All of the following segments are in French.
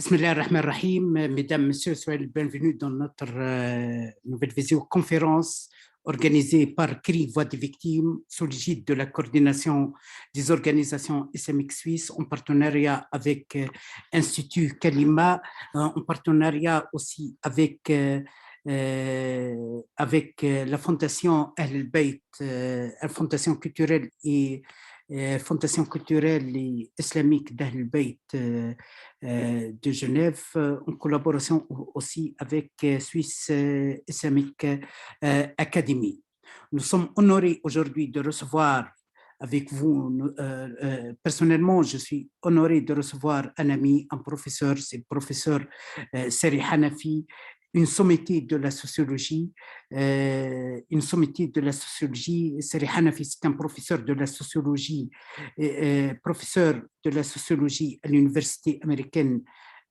Bismillah ar-Rahman ar-Rahim, mesdames, messieurs, soyez les bienvenus dans notre nouvelle visioconférence organisée par CRI Voix des Victimes sous l'égide de la coordination des organisations islamiques suisses en partenariat avec Institut Kalima, en partenariat aussi avec la Fondation Ahl-Bayt, la Fondation culturelle et islamique d'Ahl-Bayt de Genève, en collaboration aussi avec Swiss Islamic Academy. Nous sommes honorés aujourd'hui de recevoir avec vous, personnellement, je suis honoré de recevoir un ami, un professeur, c'est le professeur Seri Hanafi, une sommité de la sociologie, Seri Hanafi, c'est un professeur de la sociologie, professeur de la sociologie à l'université américaine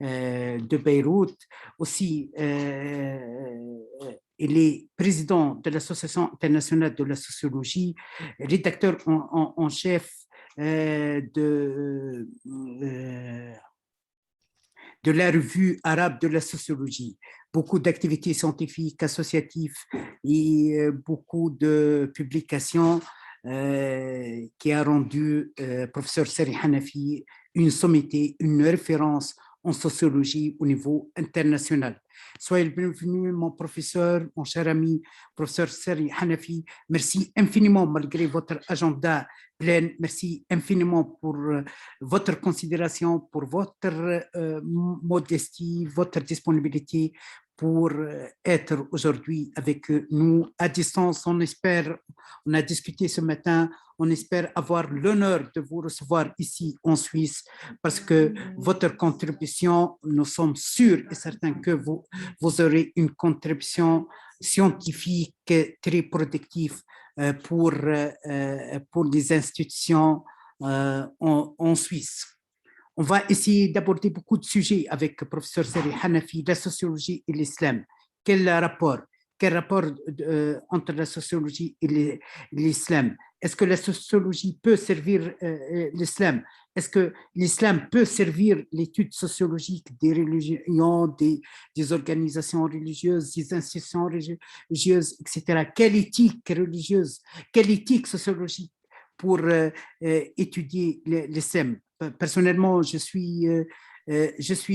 de Beyrouth. Aussi, il est président de l'Association internationale de la sociologie, rédacteur en chef de la revue arabe de la sociologie, beaucoup d'activités scientifiques, associatives et beaucoup de publications qui a rendu professeur Seri Hanafi une sommité, une référence en sociologie au niveau international. Soyez le bienvenu, mon professeur, mon cher ami, professeur Seri Hanafi. Merci infiniment, malgré votre agenda plein. Merci infiniment pour votre considération, pour votre modestie, votre disponibilité pour être aujourd'hui avec nous à distance. On a discuté ce matin, on espère avoir l'honneur de vous recevoir ici en Suisse parce que votre contribution, nous sommes sûrs et certains que vous aurez une contribution scientifique très productive pour les institutions en Suisse. On va essayer d'aborder beaucoup de sujets avec le professeur Seri Hanafi, la sociologie et l'islam. Quel rapport entre la sociologie et l'islam? Est-ce que la sociologie peut servir l'islam? Est-ce que l'islam peut servir l'étude sociologique des religions, des organisations religieuses, des institutions religieuses, etc.? Quelle éthique religieuse, quelle éthique sociologique pour étudier l'islam? Personnellement, je suis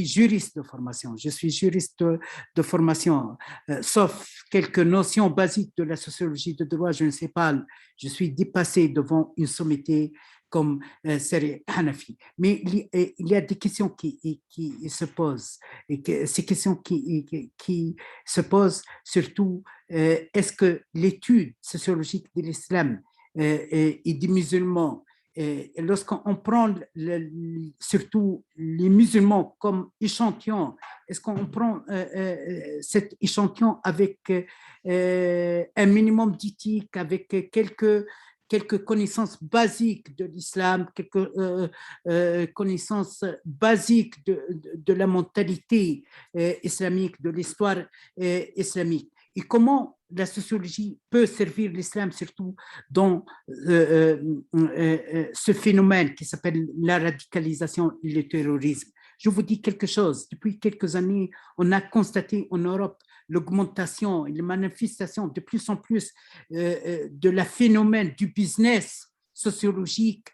juriste de formation. Sauf quelques notions basiques de la sociologie de droit, je ne sais pas. Je suis dépassé devant une sommité comme Seri Hanafi. Mais il y a des questions qui se posent. Et ces questions qui se posent surtout, est-ce que l'étude sociologique de l'islam et des musulmans, lorsqu'on prend surtout les musulmans comme échantillon, est-ce qu'on prend cet échantillon avec un minimum d'éthique, avec quelques connaissances basiques de l'islam, quelques connaissances basiques de la mentalité islamique, de l'histoire islamique? Et comment la sociologie peut servir l'islam, surtout dans ce phénomène qui s'appelle la radicalisation et le terrorisme. Je vous dis quelque chose. Depuis quelques années, on a constaté en Europe l'augmentation et les manifestations de plus en plus de la phénomène du business sociologique,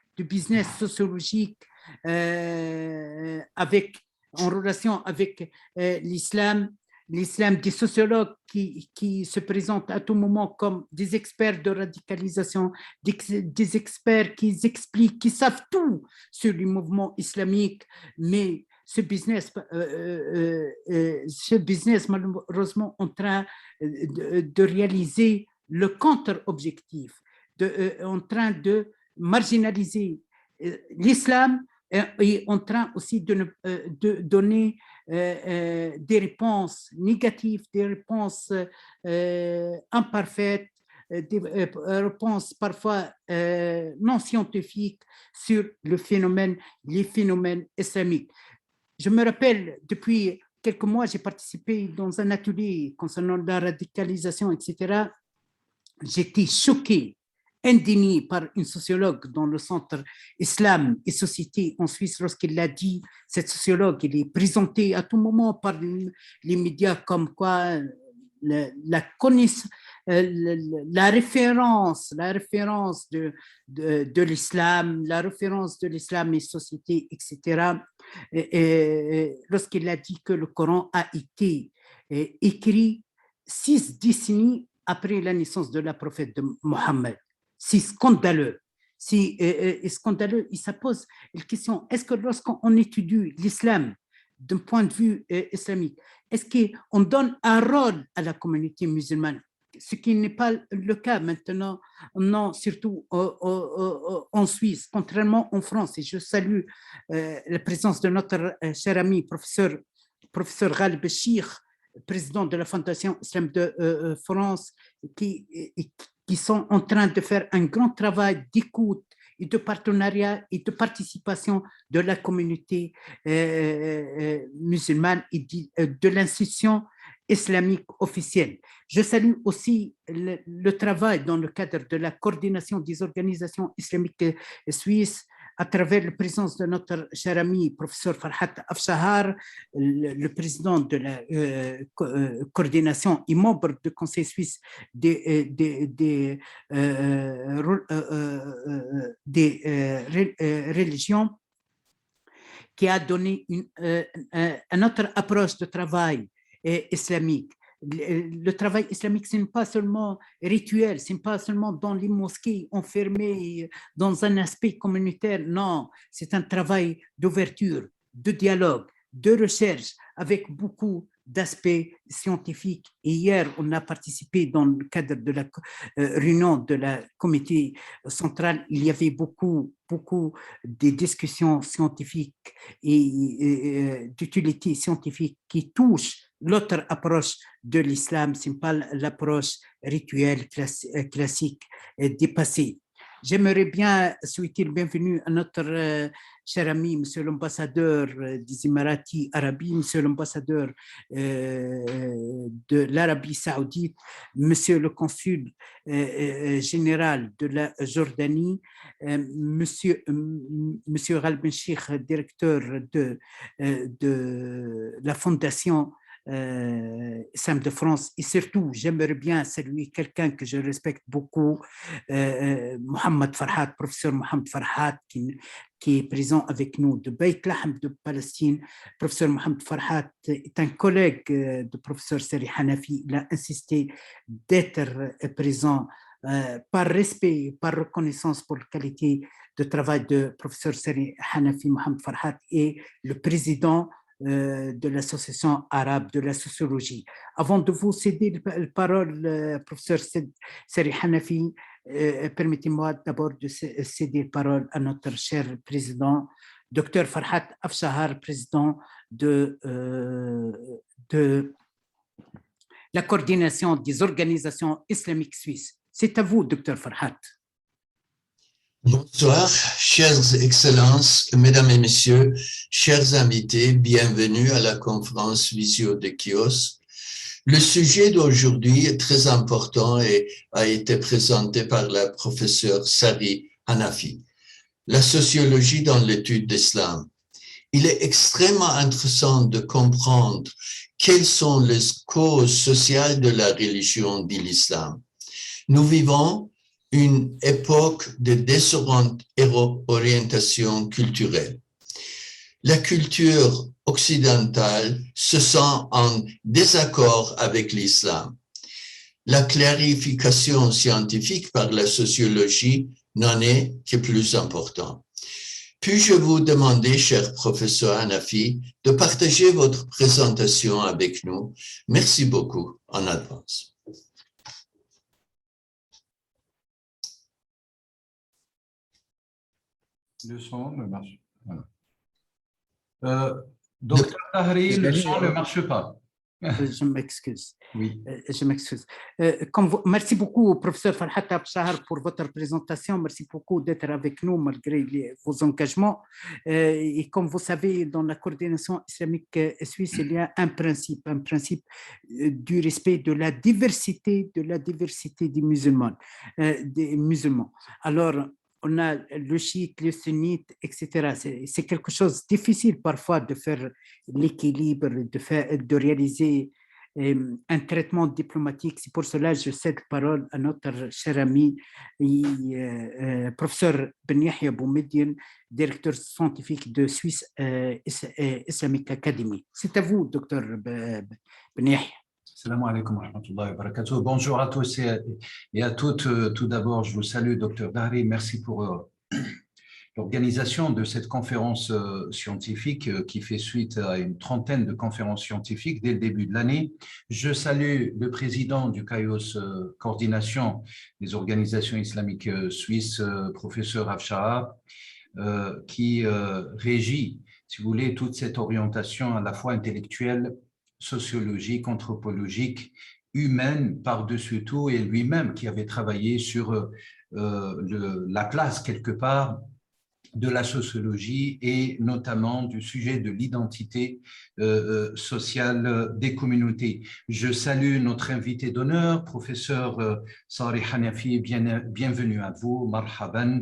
en relation avec l'islam, des sociologues qui se présentent à tout moment comme des experts de radicalisation, des experts qui expliquent, qui savent tout sur le mouvement islamique, mais ce business malheureusement en train de réaliser le contre-objectif, en train de marginaliser l'islam et en train aussi de donner des réponses négatives, des réponses imparfaites, des réponses parfois non scientifiques sur les phénomènes islamiques. Je me rappelle, depuis quelques mois, j'ai participé dans un atelier concernant la radicalisation, etc. J'étais choqué indigné par une sociologue dans le centre Islam et Société en Suisse lorsqu'il l'a dit. Cette sociologue, elle est présentée à tout moment par les médias comme quoi la connaissance, la référence de l'islam, la référence de l'islam et société, etc. Lorsqu'il a dit que le Coran a été écrit 6 décennies après la naissance de la prophète de Mohammed. C'est scandaleux. C'est scandaleux. Il se pose la question, est-ce que lorsqu'on étudie l'islam d'un point de vue islamique, est-ce qu'on donne un rôle à la communauté musulmane, ce qui n'est pas le cas maintenant, non, surtout en Suisse, contrairement en France. Et je salue la présence de notre cher ami, professeur Ghalib Chir, président de la Fondation Islam de France, qui sont en train de faire un grand travail d'écoute et de partenariat et de participation de la communauté musulmane et de l'institution islamique officielle. Je salue aussi le travail dans le cadre de la coordination des organisations islamiques suisses à travers la présence de notre cher ami, professeur Farhat Afshahar, le président de la coordination et membre du Conseil suisse des religions, qui a donné une autre approche de travail islamique. Le travail islamique, ce n'est pas seulement rituel, ce n'est pas seulement dans les mosquées enfermées dans un aspect communautaire, non, c'est un travail d'ouverture, de dialogue, de recherche, avec beaucoup d'aspects scientifiques. Et hier, on a participé dans le cadre de la réunion de la comité central, il y avait beaucoup de discussions scientifiques et d'utilité scientifique qui touchent l'autre approche de l'islam, ce n'est pas l'approche rituelle classique dépassée. J'aimerais bien souhaiter le bienvenu à notre cher ami, monsieur l'ambassadeur des Émiratis arabes, monsieur l'ambassadeur de l'Arabie saoudite, monsieur le consul général de la Jordanie, monsieur Ghalib Chir, directeur de la fondation Islam de France. Et surtout, j'aimerais bien saluer quelqu'un que je respecte beaucoup, Mohamed Farhat, professeur Mohamed Farhat, qui est présent avec nous de Beit Lahm de Palestine. Professeur Mohamed Farhat est un collègue de professeur Sari Hanafi. Il a insisté d'être présent par respect, par reconnaissance pour la qualité de travail de professeur Sari Hanafi. Mohamed Farhat est le président de l'association arabe de la sociologie. Avant de vous céder la parole, professeur Sari Hanafi, permettez-moi d'abord de céder la parole à notre cher président, Dr Farhat Afshahar, président de la coordination des organisations islamiques suisses. C'est à vous, Dr Farhat. Bonsoir, chères excellences, mesdames et messieurs, chers invités, bienvenue à la conférence Visio de Chios. Le sujet d'aujourd'hui est très important et a été présenté par la professeure Sari Hanafi. La sociologie dans l'étude d'islam. Il est extrêmement intéressant de comprendre quelles sont les causes sociales de la religion de l'islam. Nous vivons une époque de désorientation culturelle. La culture occidentale se sent en désaccord avec l'islam. La clarification scientifique par la sociologie n'en est que plus importante. Puis-je vous demander, cher professeur Hanafi, de partager votre présentation avec nous? Merci beaucoup en avance. Le son ne marche pas. Docteur Tahri, le son ne marche pas. Je m'excuse. Oui. Je m'excuse. Merci beaucoup, professeur Farhat Abshahar, pour votre présentation. Merci beaucoup d'être avec nous malgré vos engagements. Et comme vous savez, dans la coordination islamique suisse, il y a un principe du respect de la diversité des musulmans. Alors, on a le chiite, le sunnite, etc. C'est quelque chose de difficile parfois de faire l'équilibre, de réaliser un traitement diplomatique. C'est pour cela que je cède la parole à notre cher ami, professeur Ben Yahya Boumediene, directeur scientifique de Swiss Islamic Academy. C'est à vous, docteur Ben Yahya. Salam alaikum wa rahmatullahi wa barakatuh. Bonjour à tous et à toutes. Tout d'abord, je vous salue, docteur Dahri. Merci pour l'organisation de cette conférence scientifique qui fait suite à une trentaine de conférences scientifiques dès le début de l'année. Je salue le président du CAIOS Coordination des organisations islamiques suisses, professeur Afshahar, qui régit, si vous voulez, toute cette orientation à la fois intellectuelle, sociologique, anthropologique, humaine par-dessus tout, et lui-même qui avait travaillé sur la place quelque part de la sociologie et notamment du sujet de l'identité sociale des communautés. Je salue notre invité d'honneur, professeur Sari Hanafi, bienvenue à vous, marhaban.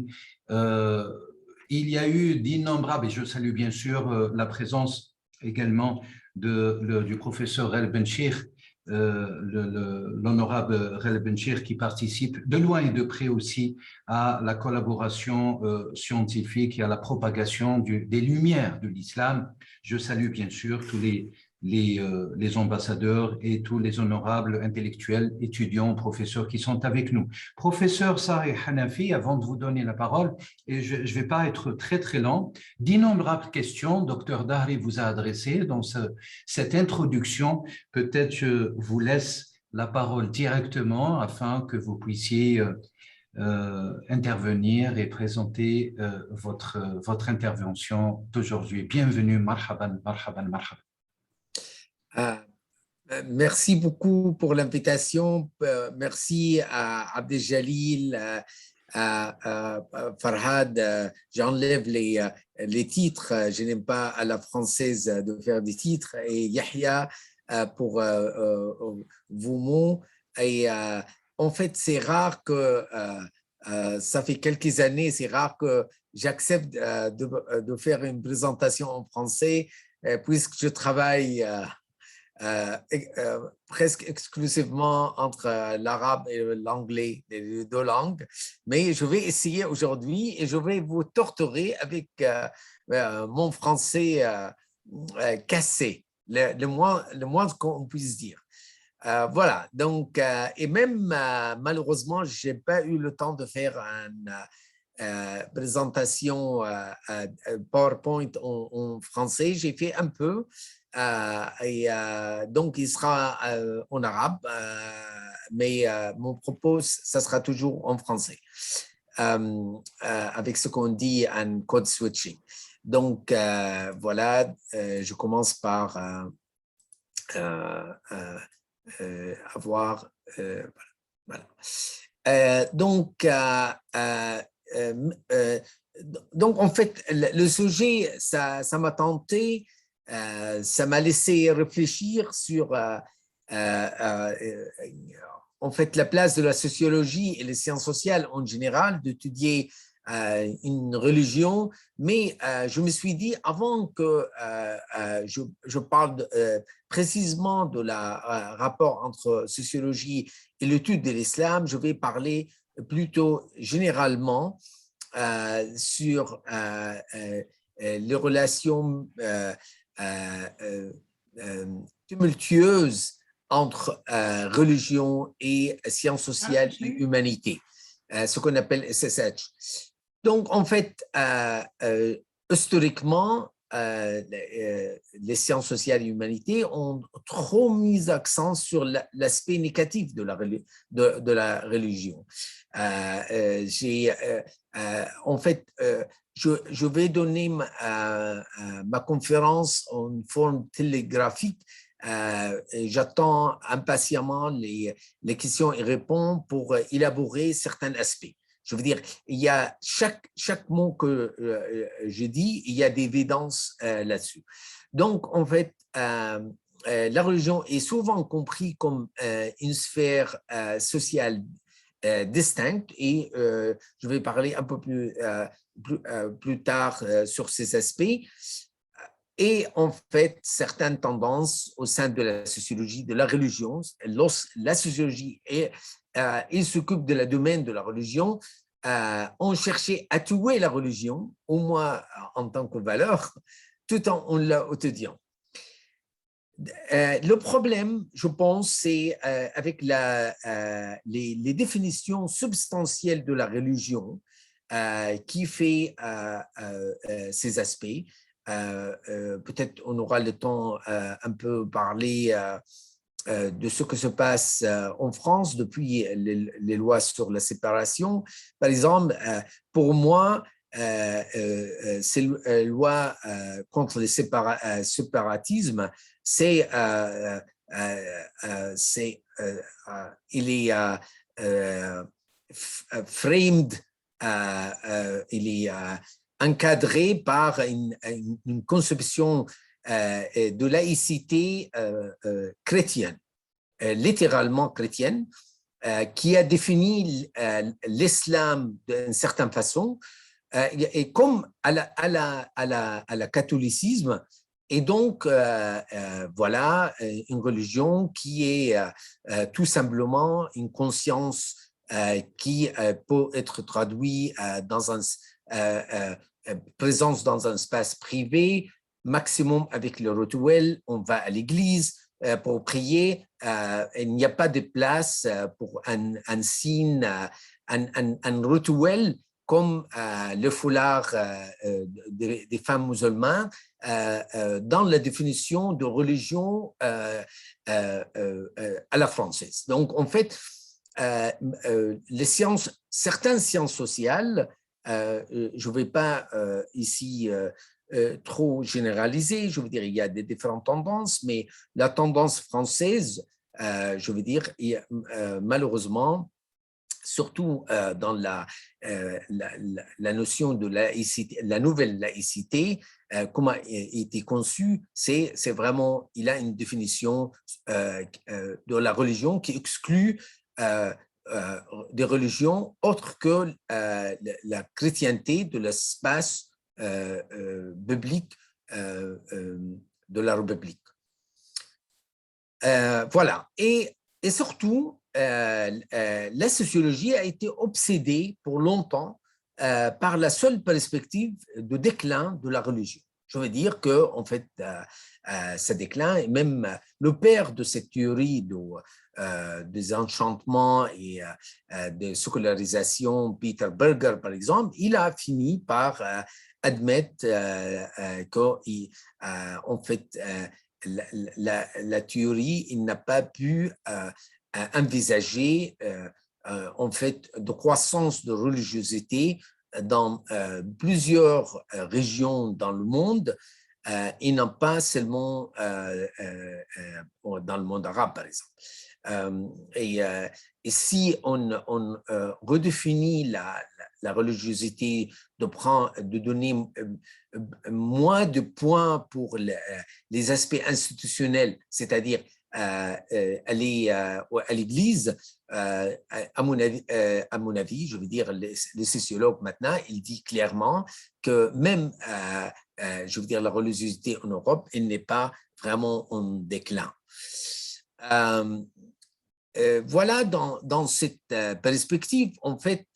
Il y a eu d'innombrables, et je salue bien sûr la présence également du professeur Rel Benchir, l'honorable Rel Benchir, qui participe de loin et de près aussi à la collaboration scientifique et à la propagation des lumières de l'islam. Je salue bien sûr tous les ambassadeurs et tous les honorables intellectuels, étudiants, professeurs qui sont avec nous. Professeur Sari Hanafi, avant de vous donner la parole, et je ne vais pas être très très lent, d'innombrables questions, docteur Dahri vous a adressées dans cette introduction. Peut-être je vous laisse la parole directement afin que vous puissiez intervenir et présenter votre intervention d'aujourd'hui. Bienvenue, marhaban, marhaban, marhaban. Merci beaucoup pour l'invitation. Merci à Abdeljalil, à Farhad. J'enlève les titres. Je n'aime pas à la française de faire des titres. Et Yahya pour vos mots. Et en fait, c'est rare que, ça fait quelques années, c'est rare que j'accepte de faire une présentation en français puisque je travaille presque exclusivement entre l'arabe et l'anglais, les deux langues. Mais je vais essayer aujourd'hui et je vais vous torturer avec mon français cassé, le moins qu'on puisse dire. Voilà, donc, et même malheureusement, je n'ai pas eu le temps de faire une présentation PowerPoint en français. J'ai fait un peu, donc il sera en arabe, mais mon propos, ça sera toujours en français, avec ce qu'on dit en code switching. Donc, voilà, je commence par avoir voilà. Donc en fait le sujet ça m'a tenté, ça m'a laissé réfléchir sur en fait la place de la sociologie et les sciences sociales en général, d'étudier une religion, mais je me suis dit, avant que je parle précisément de la rapport entre sociologie et l'étude de l'islam, je vais parler plutôt généralement sur les relations tumultueuses entre religion et sciences sociales et humanité, ce qu'on appelle SSH. Donc, en fait, historiquement, les sciences sociales et humanité ont trop mis l'accent sur l'aspect négatif de la religion. En fait, je vais donner ma conférence en forme télégraphique J'attends impatiemment les questions et réponses pour élaborer certains aspects. Je veux dire, il y a chaque mot que je dis, il y a des évidences là-dessus. Donc, en fait, la religion est souvent comprise comme une sphère sociale distincte et je vais parler un peu plus tard sur ces aspects. Et en fait, certaines tendances au sein de la sociologie de la religion, la sociologie il s'occupe de la domaine de la religion, ont cherché à tuer la religion, au moins en tant que valeur, tout en la étudiant. Le problème, je pense, c'est avec les définitions substantielles de la religion qui fait ces aspects. Peut-être on aura le temps un peu parler de ce que se passe en France depuis les lois sur la séparation. Par exemple, pour moi, ces lois contre le séparatisme, il est framed, il est encadré par une conception de laïcité chrétienne, littéralement chrétienne, qui a défini l'islam d'une certaine façon, et comme à la catholicisme, et donc voilà une religion qui est tout simplement une conscience qui peut être traduite dans présence dans un espace privé, maximum avec le rituel, on va à l'église pour prier, il n'y a pas de place pour un signe, un rituel comme le foulard des femmes musulmanes dans la définition de religion à la française. Donc, en fait, les sciences, certaines sciences sociales, je ne vais pas ici trop généraliser, je veux dire, il y a des différentes tendances, mais la tendance française, je veux dire, malheureusement, surtout dans la notion de laïcité, la nouvelle laïcité, comment elle a été conçue, c'est vraiment, il a une définition de la religion qui exclut des religions autres que la chrétienté de l'espace biblique de la République. Voilà. Et surtout, la sociologie a été obsédée pour longtemps par la seule perspective de déclin de la religion. Je veux dire que, en fait, ce déclin, et même le père de cette théorie des enchantements et de sécularisation, Peter Berger, par exemple, il a fini par admettre qu'en fait, la théorie, il n'a pas pu envisager en fait de croissance de religiosité dans plusieurs régions dans le monde et non pas seulement dans le monde arabe, par exemple. Et si on redéfinit la religiosité, de donner moins de points pour les aspects institutionnels, c'est-à-dire aller à l'église, à mon avis, je veux dire, le sociologue maintenant, il dit clairement que même, je veux dire, la religiosité en Europe, elle n'est pas vraiment en déclin. Voilà, dans cette perspective, en fait,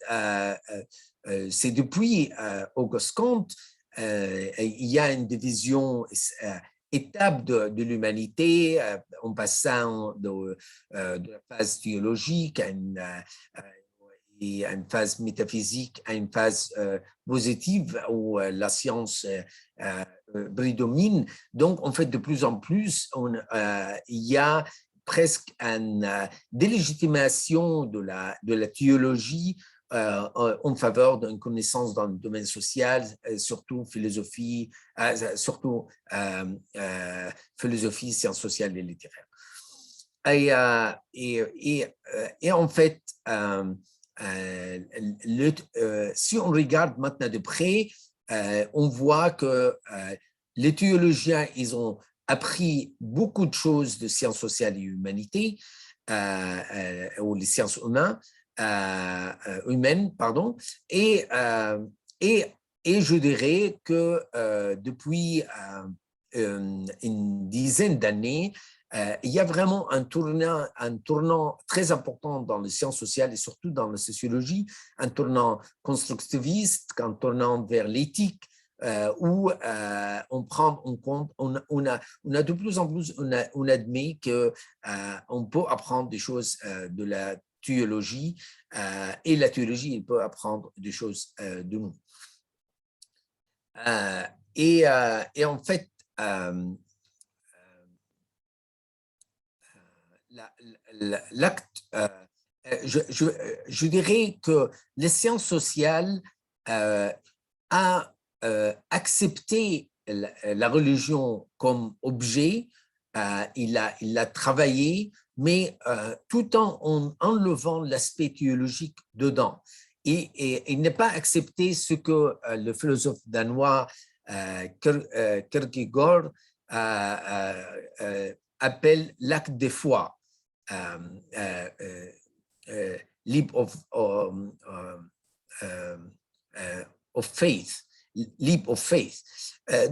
c'est depuis Auguste Comte, il y a une division étape de l'humanité en passant de la phase théologique à une phase métaphysique, à une phase positive où la science prédomine. Donc, en fait, de plus en plus, il y a presque une délégitimation de la théologie en faveur d'une connaissance dans le domaine social, surtout philosophie, sciences sociales et littéraires. Et en fait, si on regarde maintenant de près, on voit que les théologiens, ils ont appris beaucoup de choses de sciences sociales et humanités, ou les sciences humaines, pardon, et je dirais que depuis une dizaine d'années, il y a vraiment un tournant très important dans les sciences sociales et surtout dans la sociologie, un tournant constructiviste, un tournant vers l'éthique, où on prend en compte, on a de plus en plus, on admet qu'on peut apprendre des choses de la théologie, et la théologie, elle peut apprendre des choses de nous. Et en fait, l'acte, je dirais que les sciences sociales a accepté la religion comme objet, il a travaillé, mais tout en enlevant l'aspect théologique dedans. Et il n'a pas accepté ce que le philosophe danois Kierkegaard appelle l'acte de foi, leap of faith. Leap of faith.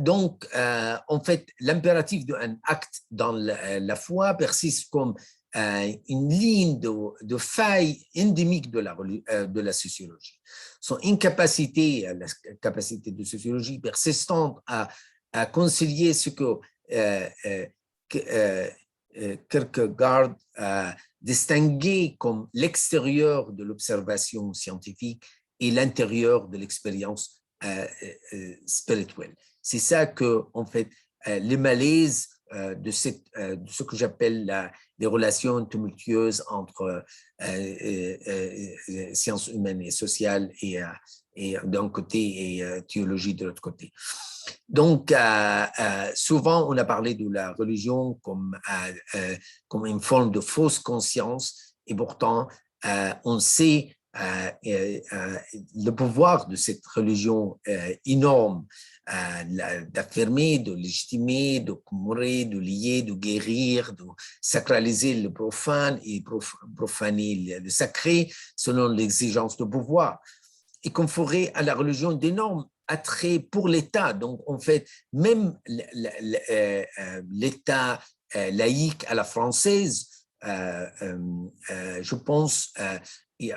Donc, en fait, l'impératif d'un acte dans la foi persiste comme une ligne de faille endémique de la sociologie. Son incapacité, la capacité de sociologie persistante à concilier ce que Kierkegaard distinguait comme l'extérieur de l'observation scientifique et l'intérieur de l'expérience spirituelle. C'est ça que, en fait, le malaise de ce que j'appelle les relations tumultueuses entre sciences humaines et sociales et d'un côté et théologie de l'autre côté. Donc, souvent, on a parlé de la religion comme une forme de fausse conscience, et pourtant, on sait le pouvoir de cette religion énorme d'affirmer, de légitimer, de commémorer, de lier, de guérir, de sacraliser le profane et profaner le sacré selon l'exigence de pouvoir, et conférer à la religion d'énormes attraits pour l'État. Donc, en fait, même l'État laïque à la française, je pense, il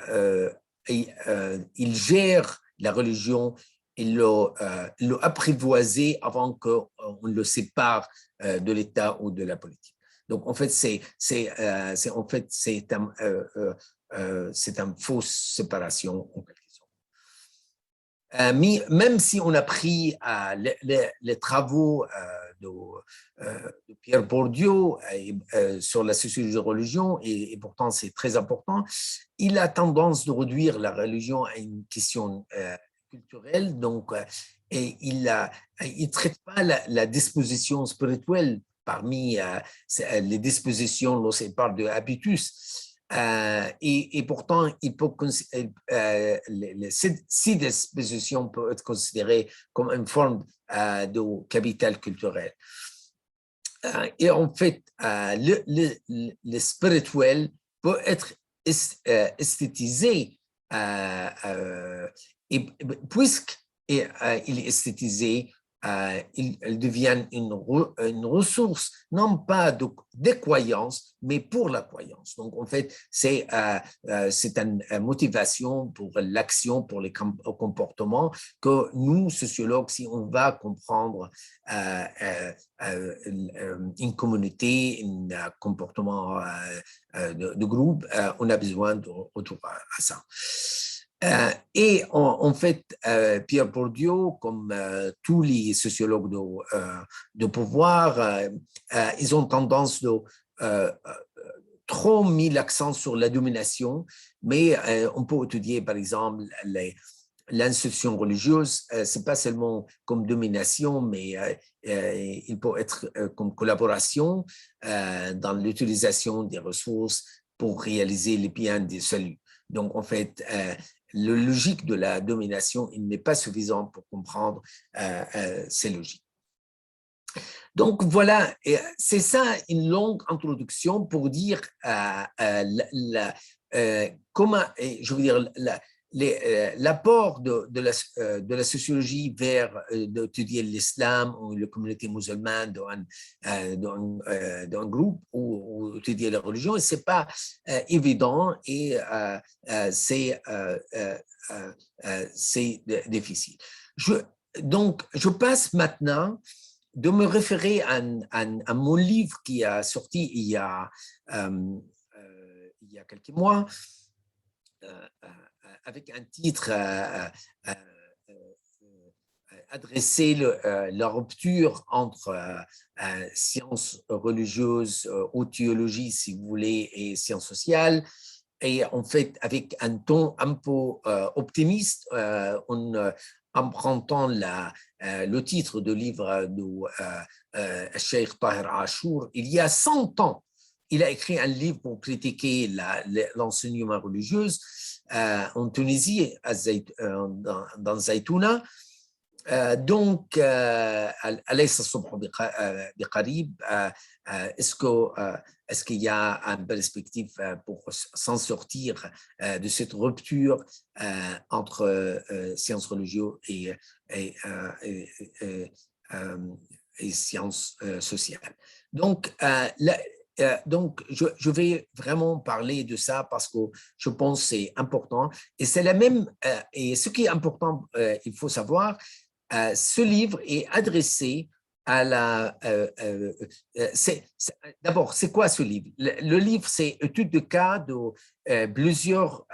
gère la religion, il l'a apprivoisé avant qu'on le sépare de l'État ou de la politique. Donc, en fait, c'est une fausse séparation en quelque sorte. Même si on a pris les travaux de Pierre Bourdieu sur la sociologie de religion, et pourtant c'est très important, il a tendance de réduire la religion à une question culturelle, donc, et il ne traite pas la disposition spirituelle parmi les dispositions lorsqu'il parle de habitus. Et pourtant, ces dispositions peuvent être considérées comme une forme de capital culturel. Et en fait, le spirituel peut être esthétisé, et puisqu'il est esthétisé, il devient une ressource, non pas de croyance, mais pour la croyance. Donc, en fait, c'est une motivation pour l'action, pour les comportements, que nous, sociologues, si on va comprendre une communauté, un comportement de groupe, on a besoin de retour à ça. Et en fait, Pierre Bourdieu, comme tous les sociologues de pouvoir, ils ont tendance trop mis l'accent sur la domination, mais on peut étudier, par exemple, l'institution religieuse, ce n'est pas seulement comme domination, mais il peut être comme collaboration dans l'utilisation des ressources pour réaliser les biens du salut. Donc, en fait, la logique de la domination, il n'est pas suffisant pour comprendre ces logiques. Donc voilà, c'est ça une longue introduction pour dire comment, je veux dire, l'apport de la sociologie vers d'étudier l'islam ou la communauté musulmane dans un groupe ou étudier la religion, ce n'est pas évident et c'est difficile. Donc, je passe maintenant de me référer à mon livre qui a sorti il y a quelques mois, avec un titre adressé la rupture entre sciences religieuses ou théologie, si vous voulez, et sciences sociales. Et en fait, avec un ton un peu optimiste, en empruntant le titre du livre de Cheikh Tahir Ashur, il y a 100 ans, il a écrit un livre pour critiquer l'enseignement religieux en Tunisie, dans Zaytouna. Donc, أليس الصبح بقريب? Est-ce qu'il y a une perspective pour s'en sortir de cette rupture entre sciences religieuses et sciences sociales? Donc, je vais vraiment parler de ça parce que je pense que c'est important. Et c'est la même. Et ce qui est important, il faut savoir, ce livre est adressé à la. D'abord, c'est quoi ce livre? Le livre, c'est étude de cas de plusieurs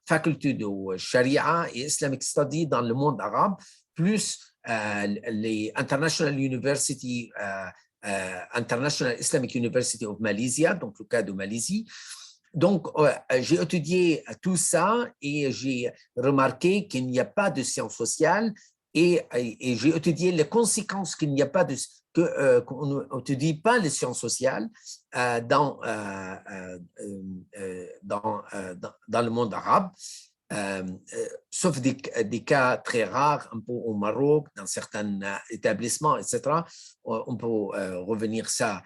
facultés de Sharia et Islamic Study dans le monde arabe, plus les International University. International Islamic University of Malaysia, donc le cas de Malaisie. Donc, j'ai étudié tout ça et j'ai remarqué qu'il n'y a pas de sciences sociales et j'ai étudié les conséquences qu'il n'y a pas qu'on n'étudie pas les sciences sociales dans le monde arabe. Sauf des cas très rares, un peu au Maroc, dans certains établissements, etc. On peut revenir ça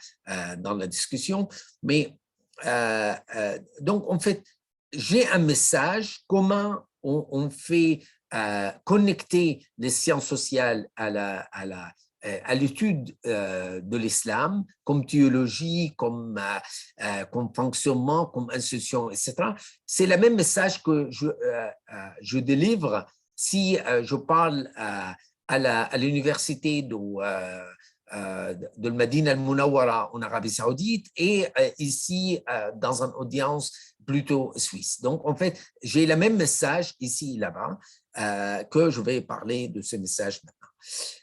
dans la discussion. Mais donc, en fait, j'ai un message, comment on fait connecter les sciences sociales à l'étude de l'islam, comme théologie, comme fonctionnement, comme institution, etc. C'est le même message que je délivre si je parle à l'université de Medina al-Munawwara en Arabie Saoudite et ici dans une audience plutôt suisse. Donc, en fait, j'ai le même message ici et là-bas que je vais parler de ce message maintenant.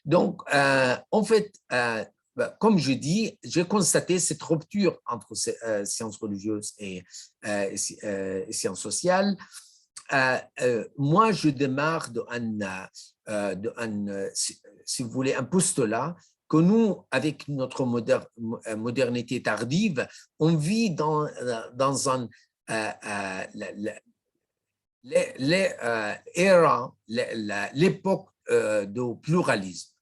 Donc, en fait, comme je dis, j'ai constaté cette rupture entre sciences religieuses et sciences sociales. Moi, je démarre si vous voulez, un postulat que nous, avec notre modernité tardive, on vit dans l'époque de pluralisme.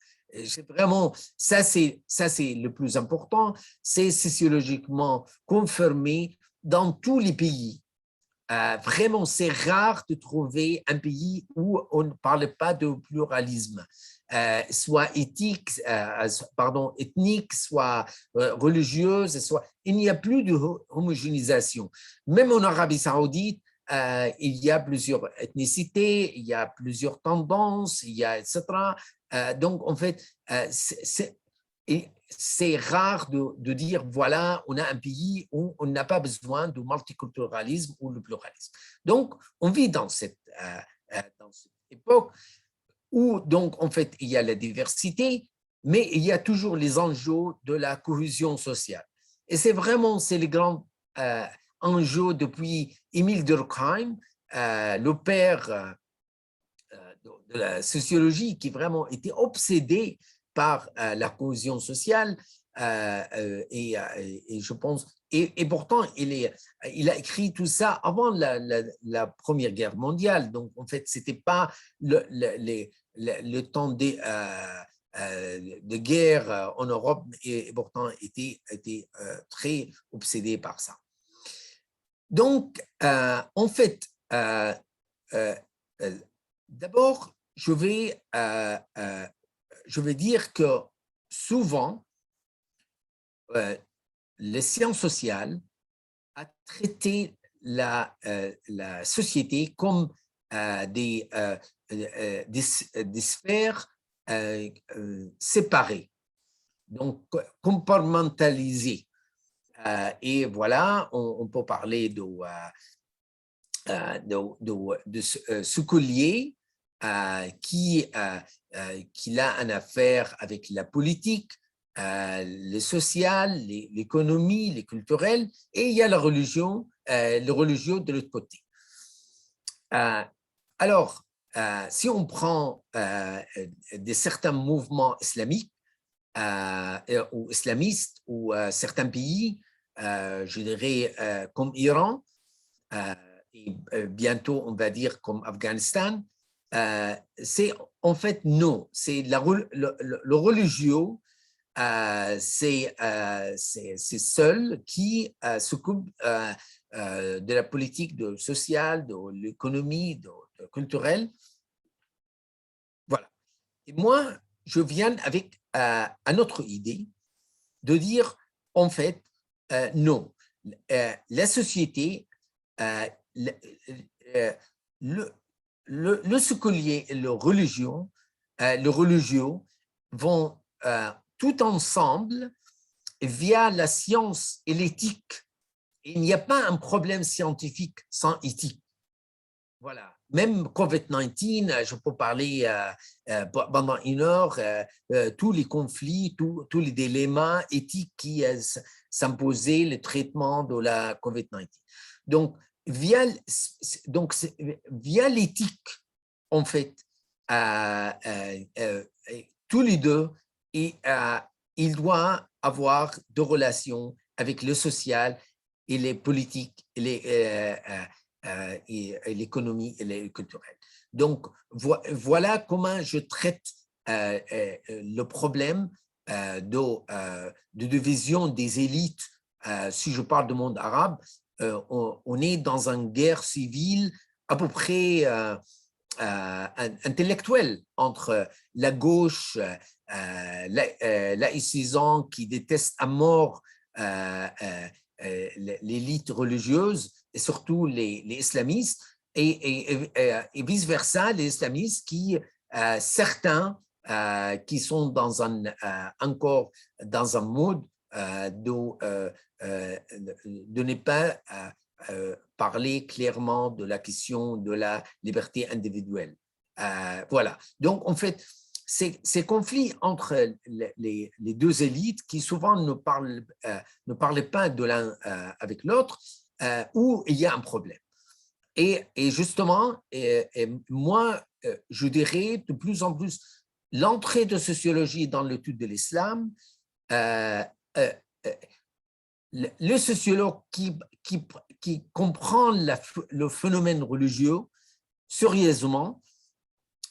C'est vraiment, ça c'est le plus important, c'est sociologiquement confirmé dans tous les pays. Vraiment, c'est rare de trouver un pays où on ne parle pas de pluralisme, soit ethnique, soit religieuse, il n'y a plus de homogénéisation. Même en Arabie Saoudite, il y a plusieurs ethnicités, il y a plusieurs tendances, etc. Donc, en fait, c'est rare de dire, voilà, on a un pays où on n'a pas besoin du multiculturalisme ou le pluralisme. Donc, on vit dans cette époque où, donc, en fait, il y a la diversité, mais il y a toujours les enjeux de la cohésion sociale. Et c'est vraiment, c'est les grands en jeu depuis Émile Durkheim, le père de la sociologie, qui vraiment était obsédé par la cohésion sociale. Et je pense, et pourtant, il a écrit tout ça avant la Première Guerre mondiale. Donc, en fait, ce n'était pas le temps de guerre en Europe, et pourtant était très obsédé par ça. Donc, en fait, d'abord, je vais dire que souvent, les sciences sociales a traité la société comme des sphères séparées, donc compartimentalisées. Et voilà, on peut parler de Soucolier, qui a une affaire avec la politique, le social, l'économie, les culturels, et il y a la religion, le religieux de l'autre côté. Alors, si on prend certains mouvements islamiques ou islamistes, ou certains pays, je dirais comme Iran, et bientôt on va dire comme Afghanistan, c'est en fait non, c'est le religieux, c'est seul qui s'occupe de la politique sociale, de l'économie, de culturelle. Voilà. Et moi, je viens avec une autre idée de dire, en fait, non, la société, le séculier et le religieux vont tout ensemble via la science et l'éthique. Il n'y a pas un problème scientifique sans éthique. Voilà. Même COVID-19, je peux parler pendant une heure, tous les conflits, tous les dilemmas éthiques qui s'imposaient, le traitement de la COVID-19. Donc, via l'éthique, en fait, tous les deux, il doit avoir de relations avec le social et les politiques et l'économie et les culturelle. Donc, voilà comment je traite le problème de division des élites. Si je parle du monde arabe, on est dans une guerre civile à peu près intellectuelle entre la gauche, laïcisant qui déteste à mort l'élite religieuse et surtout les islamistes, et vice-versa, les islamistes qui, certains qui sont encore dans un mode de ne pas parler clairement de la question de la liberté individuelle. Voilà. Donc, en fait, ces conflits entre les deux élites qui souvent ne parlent pas de l'un avec l'autre, où il y a un problème. Et justement, moi, je dirais de plus en plus, l'entrée de sociologie dans l'étude de l'islam, le sociologue qui comprend le phénomène religieux sérieusement,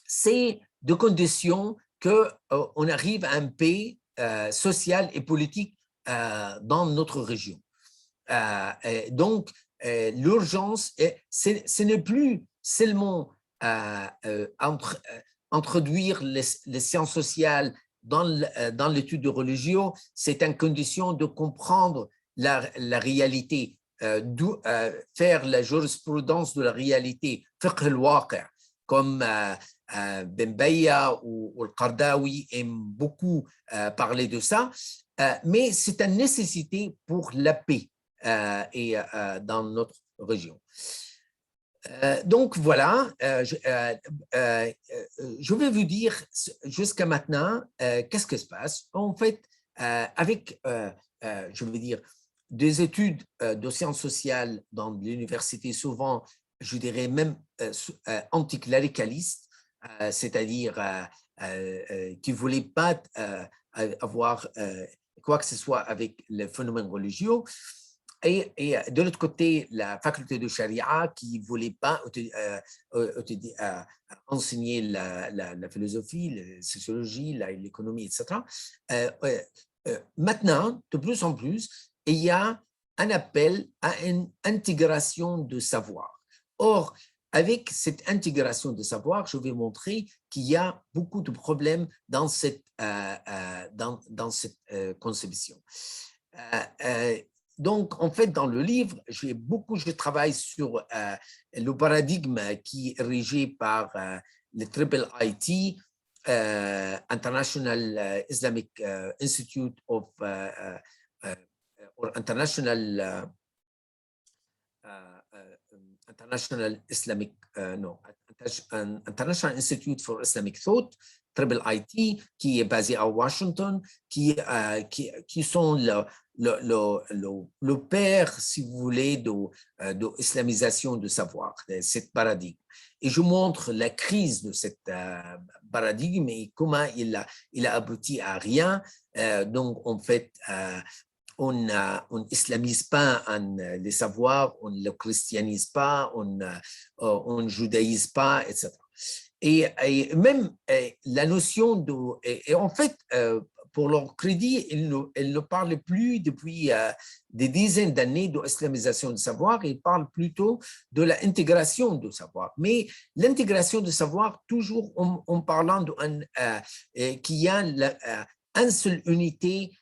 c'est de conditions qu'on arrive à un paix sociale et politique dans notre région. Donc, l'urgence, ce n'est plus seulement introduire les sciences sociales dans l'étude de religieux, c'est une condition de comprendre la réalité, faire la jurisprudence de la réalité, fiqh al-waqi', comme Ben Baya ou Al-Qardawi aiment beaucoup parler de ça, mais c'est une nécessité pour la paix dans notre région. Donc voilà, je vais vous dire jusqu'à maintenant qu'est-ce qui se passe. En fait, avec, je veux dire, des études de sciences sociales dans l'université, souvent, je dirais même anticléricalistes, c'est-à-dire qui ne voulaient pas avoir quoi que ce soit avec les phénomènes religieux. Et de l'autre côté, la faculté de charia qui ne voulait pas enseigner la philosophie, la sociologie, l'économie, etc. Maintenant, de plus en plus, il y a un appel à une intégration de savoir. Or, avec cette intégration de savoir, je vais montrer qu'il y a beaucoup de problèmes dans cette conception. Donc, en fait, dans le livre, je travaille sur le paradigme qui est régi par le Triple IT, International Islamic Institute of or International Islamic International Institute for Islamic Thought, Triple IT, qui est basé à Washington, qui sont le père, si vous voulez, de l'islamisation du savoir, de cette paradigme. Et je montre la crise de cette paradigme et comment il a abouti à rien. Donc, en fait, on n'islamise pas les savoirs, on ne le christianise pas, on ne judaïse pas, etc. Et même la notion de... Et en fait, pour leur crédit, ils ne parlent plus depuis des dizaines d'années de l'islamisation du savoir, ils parlent plutôt de l'intégration du savoir. Mais l'intégration du savoir, toujours en parlant qu'il y a une seule unité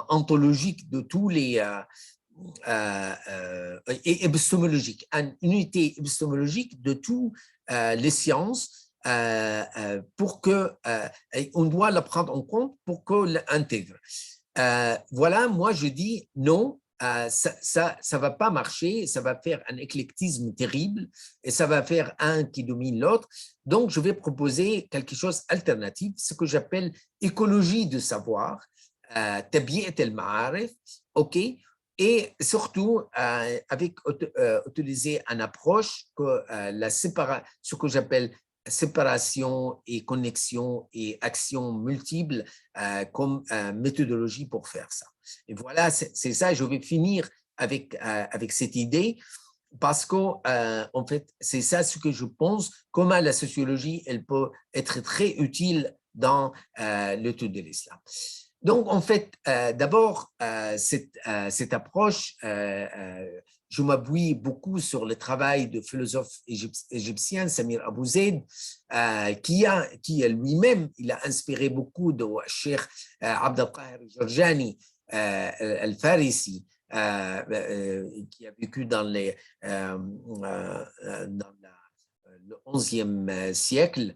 ontologique de tous les... et épistémologique, une unité épistémologique de toutes les sciences pour que on doit la prendre en compte pour qu'on l'intègre. Voilà, moi je dis non, ça va pas marcher, ça va faire un éclectisme terrible et ça va faire un qui domine l'autre. Donc je vais proposer quelque chose d'alternatif, ce que j'appelle écologie de savoir, tabi'at al-ma'arif, ok. Et surtout, avec utiliser une approche que ce que j'appelle séparation et connexion et action multiples comme méthodologie pour faire ça. Et voilà, c'est ça. Je vais finir avec cette idée parce que en fait, c'est ça ce que je pense. Comment la sociologie, elle peut être très utile dans l'étude de l'islam. Donc, en fait, d'abord, cette approche, je m'appuie beaucoup sur le travail de philosophe égyptien, Samir Abu Zaid, qui lui-même, il a inspiré beaucoup de Cheikh Abd al-Qahir al-Jurjani, al-Farisi, qui a vécu dans le 11e siècle,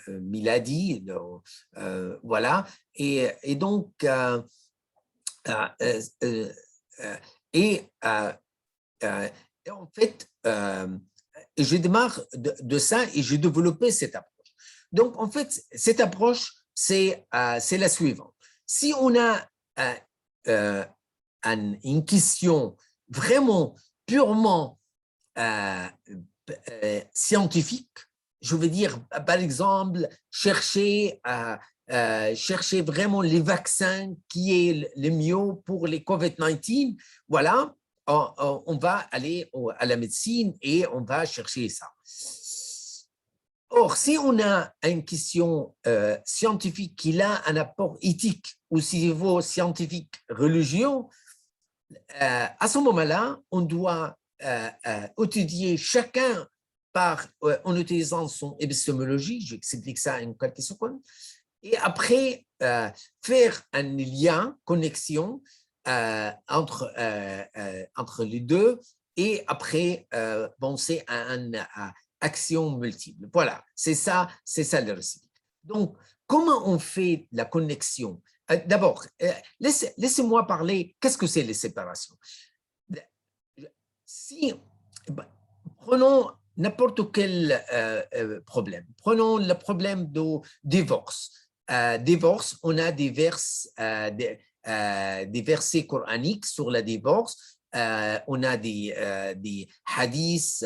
miladi, voilà, et donc en fait je démarre de ça et j'ai développé cette approche. Donc en fait cette approche c'est la suivante. Si on a une question vraiment purement scientifique, je veux dire, par exemple, chercher vraiment les vaccins qui est le mieux pour les COVID-19, voilà, on va aller à la médecine et on va chercher ça. Or, si on a une question scientifique qui a un apport éthique au niveau scientifique religieux, à ce moment-là, on doit étudier chacun en utilisant son épistémologie, j'explique ça en quelques secondes, et après faire un lien, connexion entre les deux, et après penser à une action multiple. Voilà, c'est ça le récit. Donc, comment on fait la connexion? D'abord, laissez-moi parler, qu'est-ce que c'est les séparations? Prenons n'importe quel problème. Prenons le problème de divorce. Divorce, on a des versets coraniques sur la divorce. On a des hadiths,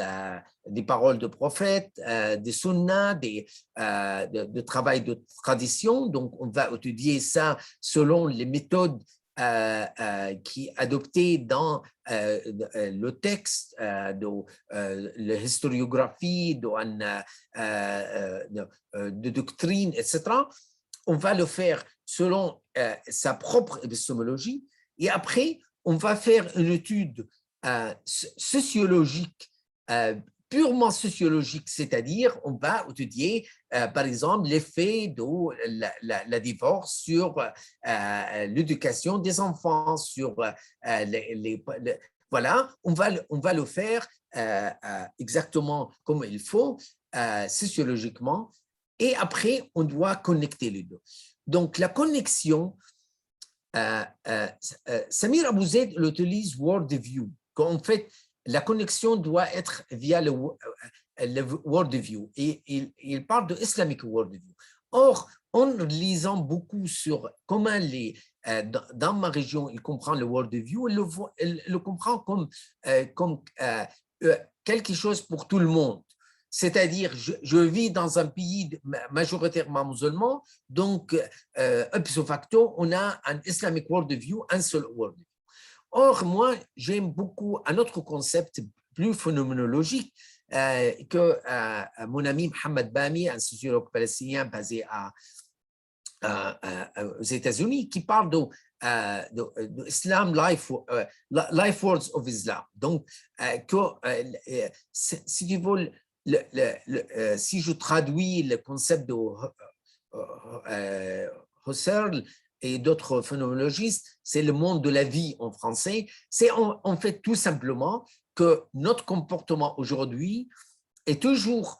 des paroles de prophètes, des sunnas, de travail de tradition. Donc, on va étudier ça selon les méthodes qui adoptées dans le texte, la historiographie, de doctrine, etc. On va le faire selon sa propre épistémologie et après, on va faire une étude sociologique, purement sociologique, c'est-à-dire on va étudier, par exemple, l'effet de la divorce sur l'éducation des enfants, sur voilà, on va le faire exactement comme il faut, sociologiquement, et après, on doit connecter les deux. Donc, la connexion, Samir Abu Zaid l'utilise worldview, qu'en fait, la connexion doit être via le worldview, et il parle de Islamic worldview. Or, en lisant beaucoup sur comment dans ma région, il comprend le worldview, il le comprend comme quelque chose pour tout le monde. C'est-à-dire, je vis dans un pays majoritairement musulman, donc, ipso facto, on a un Islamic worldview, un seul worldview. Or, moi, j'aime beaucoup un autre concept plus phénoménologique que mon ami Mohamed Bami, un sociologue palestinien basé aux États-Unis, qui parle de Islam, life words of Islam. Donc, si tu veux, si je traduis le concept de Husserl et d'autres phénoménologistes, c'est le monde de la vie en français. C'est en fait tout simplement que notre comportement aujourd'hui est toujours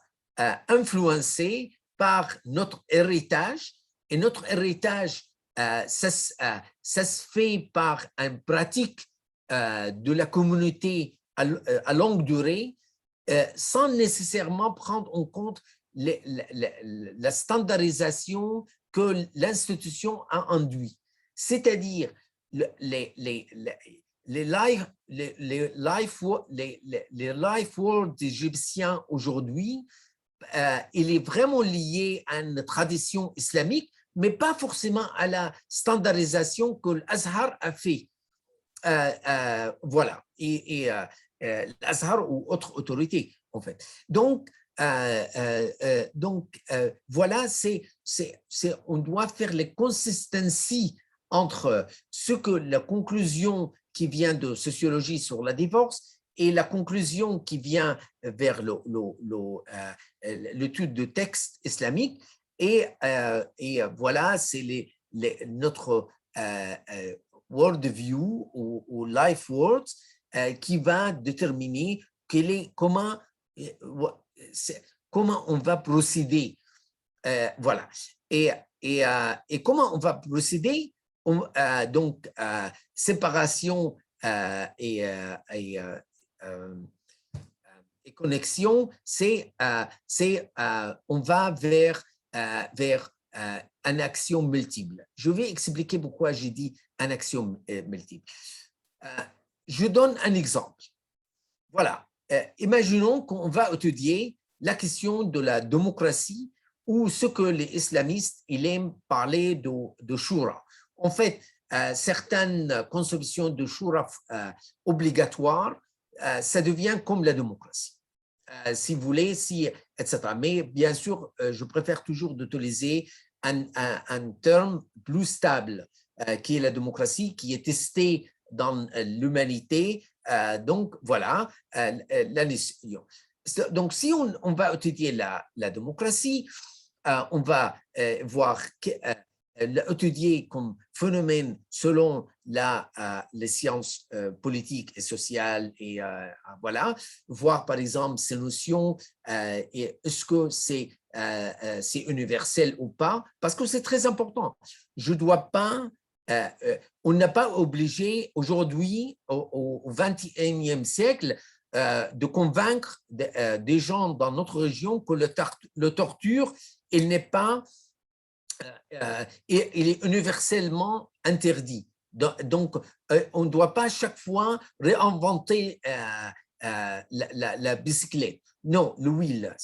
influencé par notre héritage, et notre héritage, ça se fait par une pratique de la communauté à longue durée, sans nécessairement prendre en compte la standardisation que l'institution a induit. C'est-à-dire, les life words égyptiens aujourd'hui, il est vraiment lié à une tradition islamique, mais pas forcément à la standardisation que l'Azhar a fait. Voilà. Et l'Azhar ou autre autorité, en fait. Donc, voilà, on doit faire les consistencies entre ce que la conclusion qui vient de sociologie sur la divorce et la conclusion qui vient vers l'étude de texte islamique. Et voilà, c'est notre worldview ou life words qui va déterminer comment on va procéder. Voilà. Et comment on va procéder? Donc, séparation et connexion, on va vers une action multiple. Je vais expliquer pourquoi j'ai dit une action multiple. Je donne un exemple. Voilà. Imaginons qu'on va étudier la question de la démocratie ou ce que les islamistes ils aiment parler de shura. En fait, certaines conceptions de shura obligatoires, ça devient comme la démocratie. Si vous voulez, etc. Mais bien sûr, je préfère toujours d'utiliser un terme plus stable, qui est la démocratie, qui est testé dans l'humanité. Donc, voilà, la décision. Donc, si on va étudier la démocratie, on va voir étudier comme phénomène selon les sciences politiques et sociales, et voilà, voir par exemple ces notions, est-ce que c'est universel ou pas, parce que c'est très important. Je dois pas, on n'a pas obligé aujourd'hui, au XXIe siècle, de convaincre des gens dans notre région que le torture, il n'est pas, il est universellement interdit. Donc, on ne doit pas à chaque fois réinventer la bicyclette. Non, le wheel.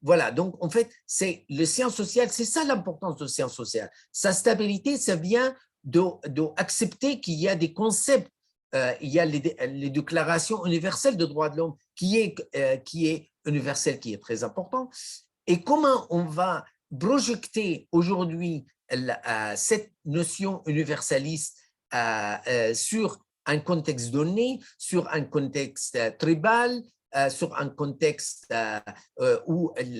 Voilà, donc en fait, c'est le science sociale, c'est ça l'importance de science sociale. Sa stabilité, ça vient d'accepter qu'il y a des concepts, il y a les déclarations universelles de droits de l'homme qui est universelle, qui est très important. Et comment on va projeter aujourd'hui cette notion universaliste sur un contexte donné, sur un contexte tribal, sur un contexte où il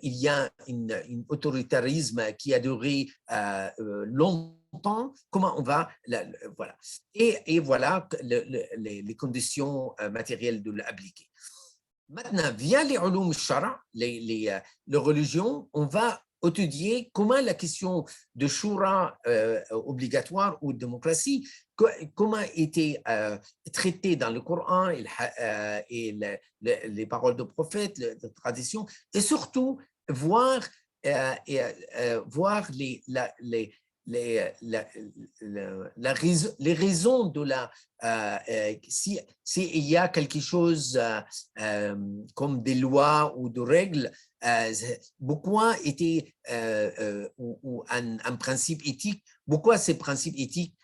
y a un autoritarisme qui a duré longtemps, comment on va, voilà. Et voilà les conditions matérielles de l'appliquer. Maintenant, via les ulum al-shara, les religions, on va étudier comment la question de shura obligatoire ou de démocratie, comment était traitée dans le Coran et les paroles de prophètes, la tradition, et surtout voir les raisons de s'il y a quelque chose comme des lois ou des règles, pourquoi était ou un principe éthique, pourquoi ces principes éthiques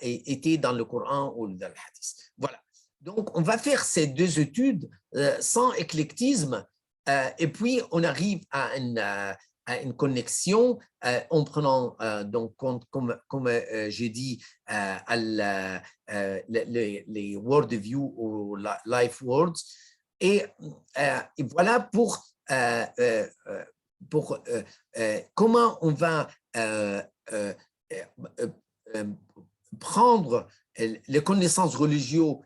étaient dans le Coran ou dans le Hadith. Voilà. Donc, on va faire ces deux études sans éclectisme et puis on arrive à une connexion en prenant donc compte, comme j'ai dit, les word view ou life words. Et voilà pour comment on va prendre les connaissances religieuses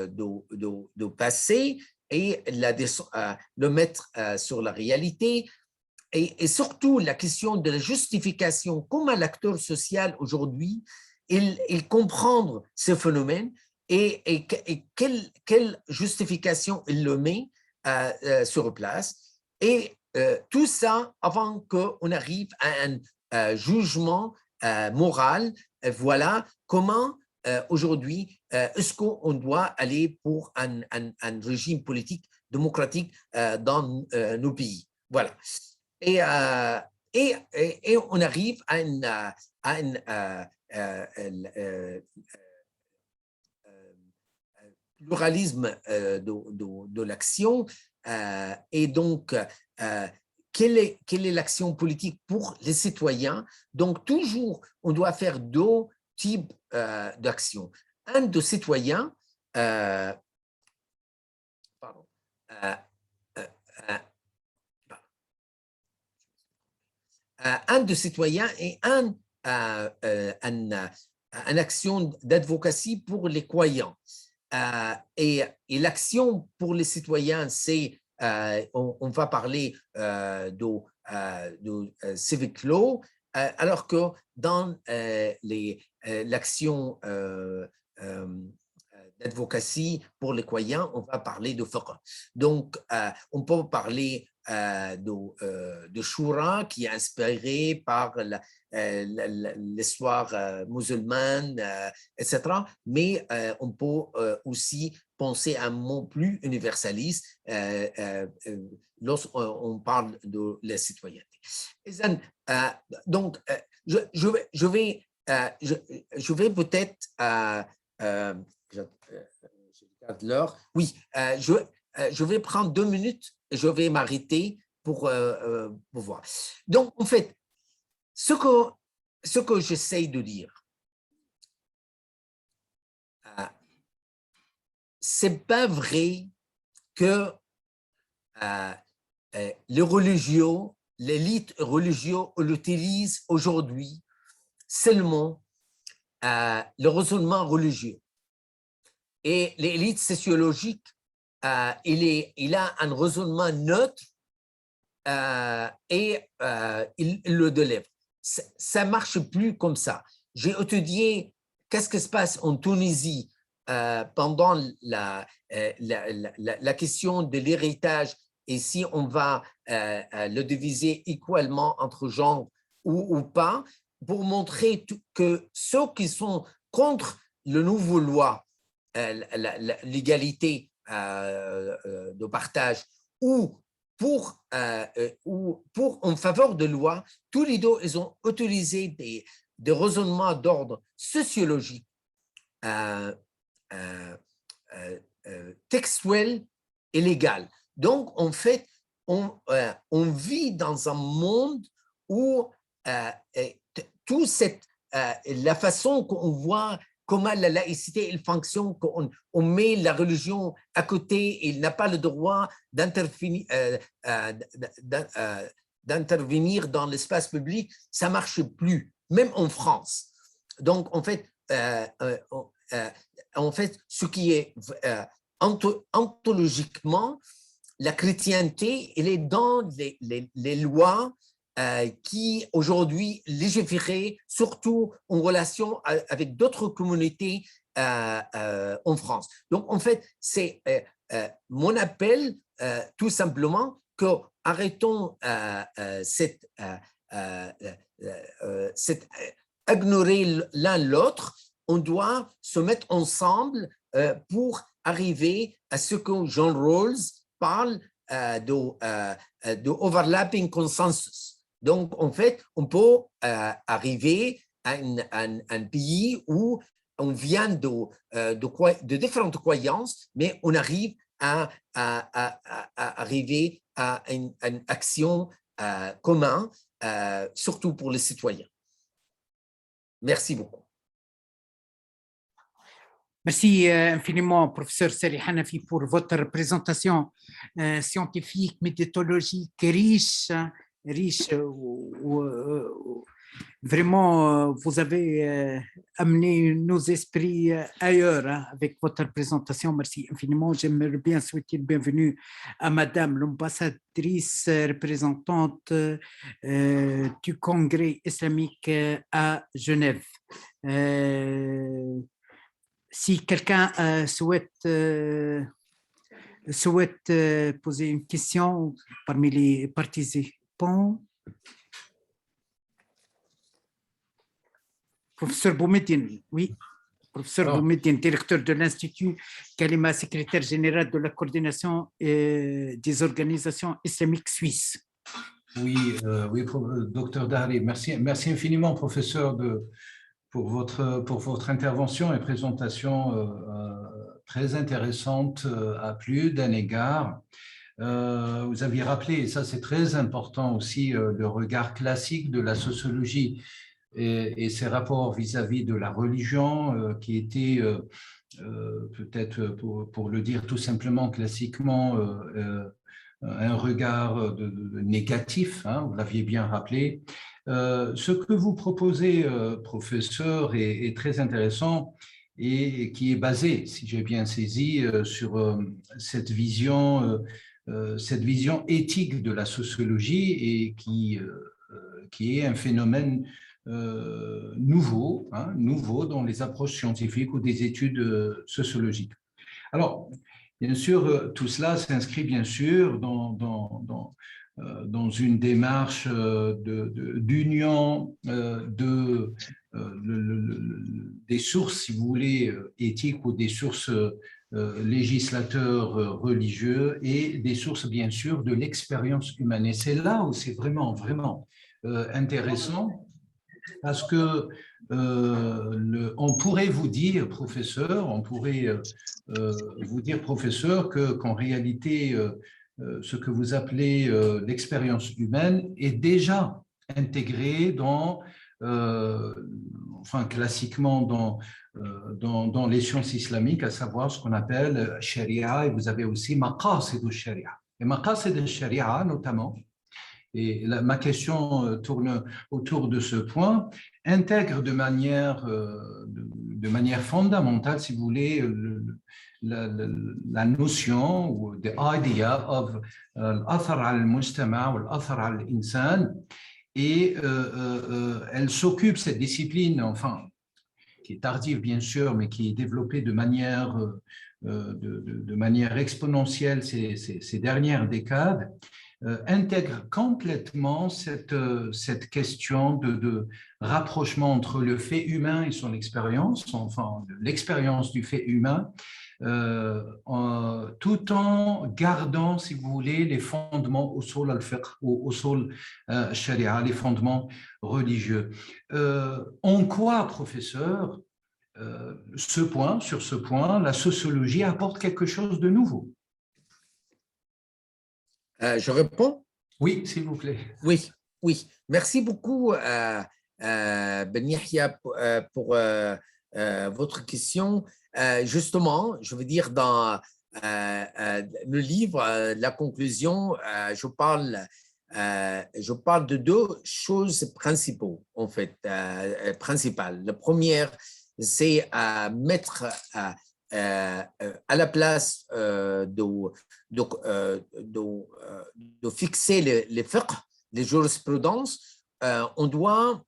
du passé et le mettre sur la réalité. Et surtout, la question de la justification, comment l'acteur social aujourd'hui, il comprendre ce phénomène et quelle justification il le met sur place. Et tout ça avant qu'on arrive à un jugement moral. Voilà comment aujourd'hui, est-ce qu'on doit aller pour un régime politique démocratique dans nos pays. Voilà. Et on arrive à un pluralisme de l'action. Et donc, quelle est l'action politique pour les citoyens? Donc, toujours, on doit faire deux types d'actions. Un de citoyens, un de citoyens et une action d'advocacy pour les croyants. Et l'action pour les citoyens, c'est, on va parler de civic law, alors que dans l'action d'advocacy pour les croyants, on va parler de fiqh. Donc, on peut parler de Shura qui est inspiré par l'histoire musulmane, etc. Mais on peut aussi penser à un mot plus universaliste lorsqu'on parle de la citoyenneté. Donc, je vais peut-être, je regarde l'heure, oui, je vais prendre 2 minutes et je vais m'arrêter pour voir. Donc, en fait, ce que j'essaye de dire, c'est pas vrai que les religieux, l'élite religieuse l'utilise aujourd'hui seulement le raisonnement religieux. Et l'élite sociologique, il a un raisonnement neutre et il le délivre. Ça ne marche plus comme ça. J'ai étudié qu'est-ce qui se passe en Tunisie pendant la question de l'héritage et si on va le diviser également entre genres ou pas. pour montrer que ceux qui sont contre le nouveau loi, l'égalité de partage, ou en faveur de loi, tous les deux, ils ont utilisé des raisonnements d'ordre sociologique, textuel et légal. Donc, en fait, on vit dans un monde où tout la façon qu'on voit comment la laïcité elle fonctionne, qu'on met la religion à côté, il n'a pas le droit d'intervenir dans l'espace public, ça ne marche plus, même en France. Donc, en fait, ce qui est ontologiquement, la chrétienté, elle est dans les lois qui aujourd'hui légiféraient, surtout en relation avec d'autres communautés en France. Donc, en fait, c'est mon appel, tout simplement, que arrêtons cette ignorer l'un l'autre. On doit se mettre ensemble pour arriver à ce que John Rawls parle de overlapping consensus. Donc, en fait, on peut arriver à un pays où on vient de différentes croyances, mais on arrive à arriver à une action commune, surtout pour les citoyens. Merci beaucoup. Merci infiniment, professeur Salih Hanafi, pour votre présentation scientifique, méthodologique, riche. Vraiment, vous avez amené nos esprits ailleurs avec votre présentation. Merci infiniment. J'aimerais bien souhaiter le bienvenue à Madame l'ambassadrice représentante du Congrès islamique à Genève. Si quelqu'un souhaite poser une question parmi les participants. Professeur Boumediene, oui. Professeur Boumediene, directeur de l'Institut Kalima, secrétaire général de la coordination des organisations islamiques suisses. Oui, docteur Dahri, merci infiniment, professeur, pour votre intervention et présentation très intéressante à plus d'un égard. Vous aviez rappelé, et ça c'est très important aussi, le regard classique de la sociologie et ses rapports vis-à-vis de la religion qui était peut-être, pour le dire tout simplement, classiquement, un regard négatif, hein, vous l'aviez bien rappelé. Ce que vous proposez, professeur, est très intéressant et qui est basé, si j'ai bien saisi, sur cette vision éthique de la sociologie et qui est un phénomène nouveau dans les approches scientifiques ou des études sociologiques. Alors, bien sûr, tout cela s'inscrit bien sûr dans une démarche d'union des sources, si vous voulez, éthiques ou des sources législateurs religieux et des sources, bien sûr, de l'expérience humaine. Et c'est là où c'est vraiment intéressant parce que on pourrait vous dire, professeur, qu'en réalité, ce que vous appelez l'expérience humaine est déjà intégré classiquement dans les sciences islamiques, à savoir ce qu'on appelle sharia, et vous avez aussi maqasid al-sharia. Et maqasid al-sharia, notamment, et ma question tourne autour de ce point, intègre de manière fondamentale, si vous voulez, la notion ou the idea of al-athar al-mujtama ou al-athar al-insan, et elle s'occupe, cette discipline, enfin, qui est tardive bien sûr, mais qui est développée de manière exponentielle ces dernières décades, intègre complètement cette question de rapprochement entre le fait humain et son expérience, enfin l'expérience du fait humain, tout en gardant, si vous voulez, les fondements usul al-fiqh ou usul sharia, les fondements religieux. En quoi, professeur, sur ce point, la sociologie apporte quelque chose de nouveau? Je réponds? Oui, s'il vous plaît. Oui, oui. Merci beaucoup, Ben Yahya, pour votre question. Justement, je veux dire, dans le livre, la conclusion, je parle de deux choses principales, en fait, principales. La première, c'est mettre à la place de fixer les fiqh, les jurisprudences, on doit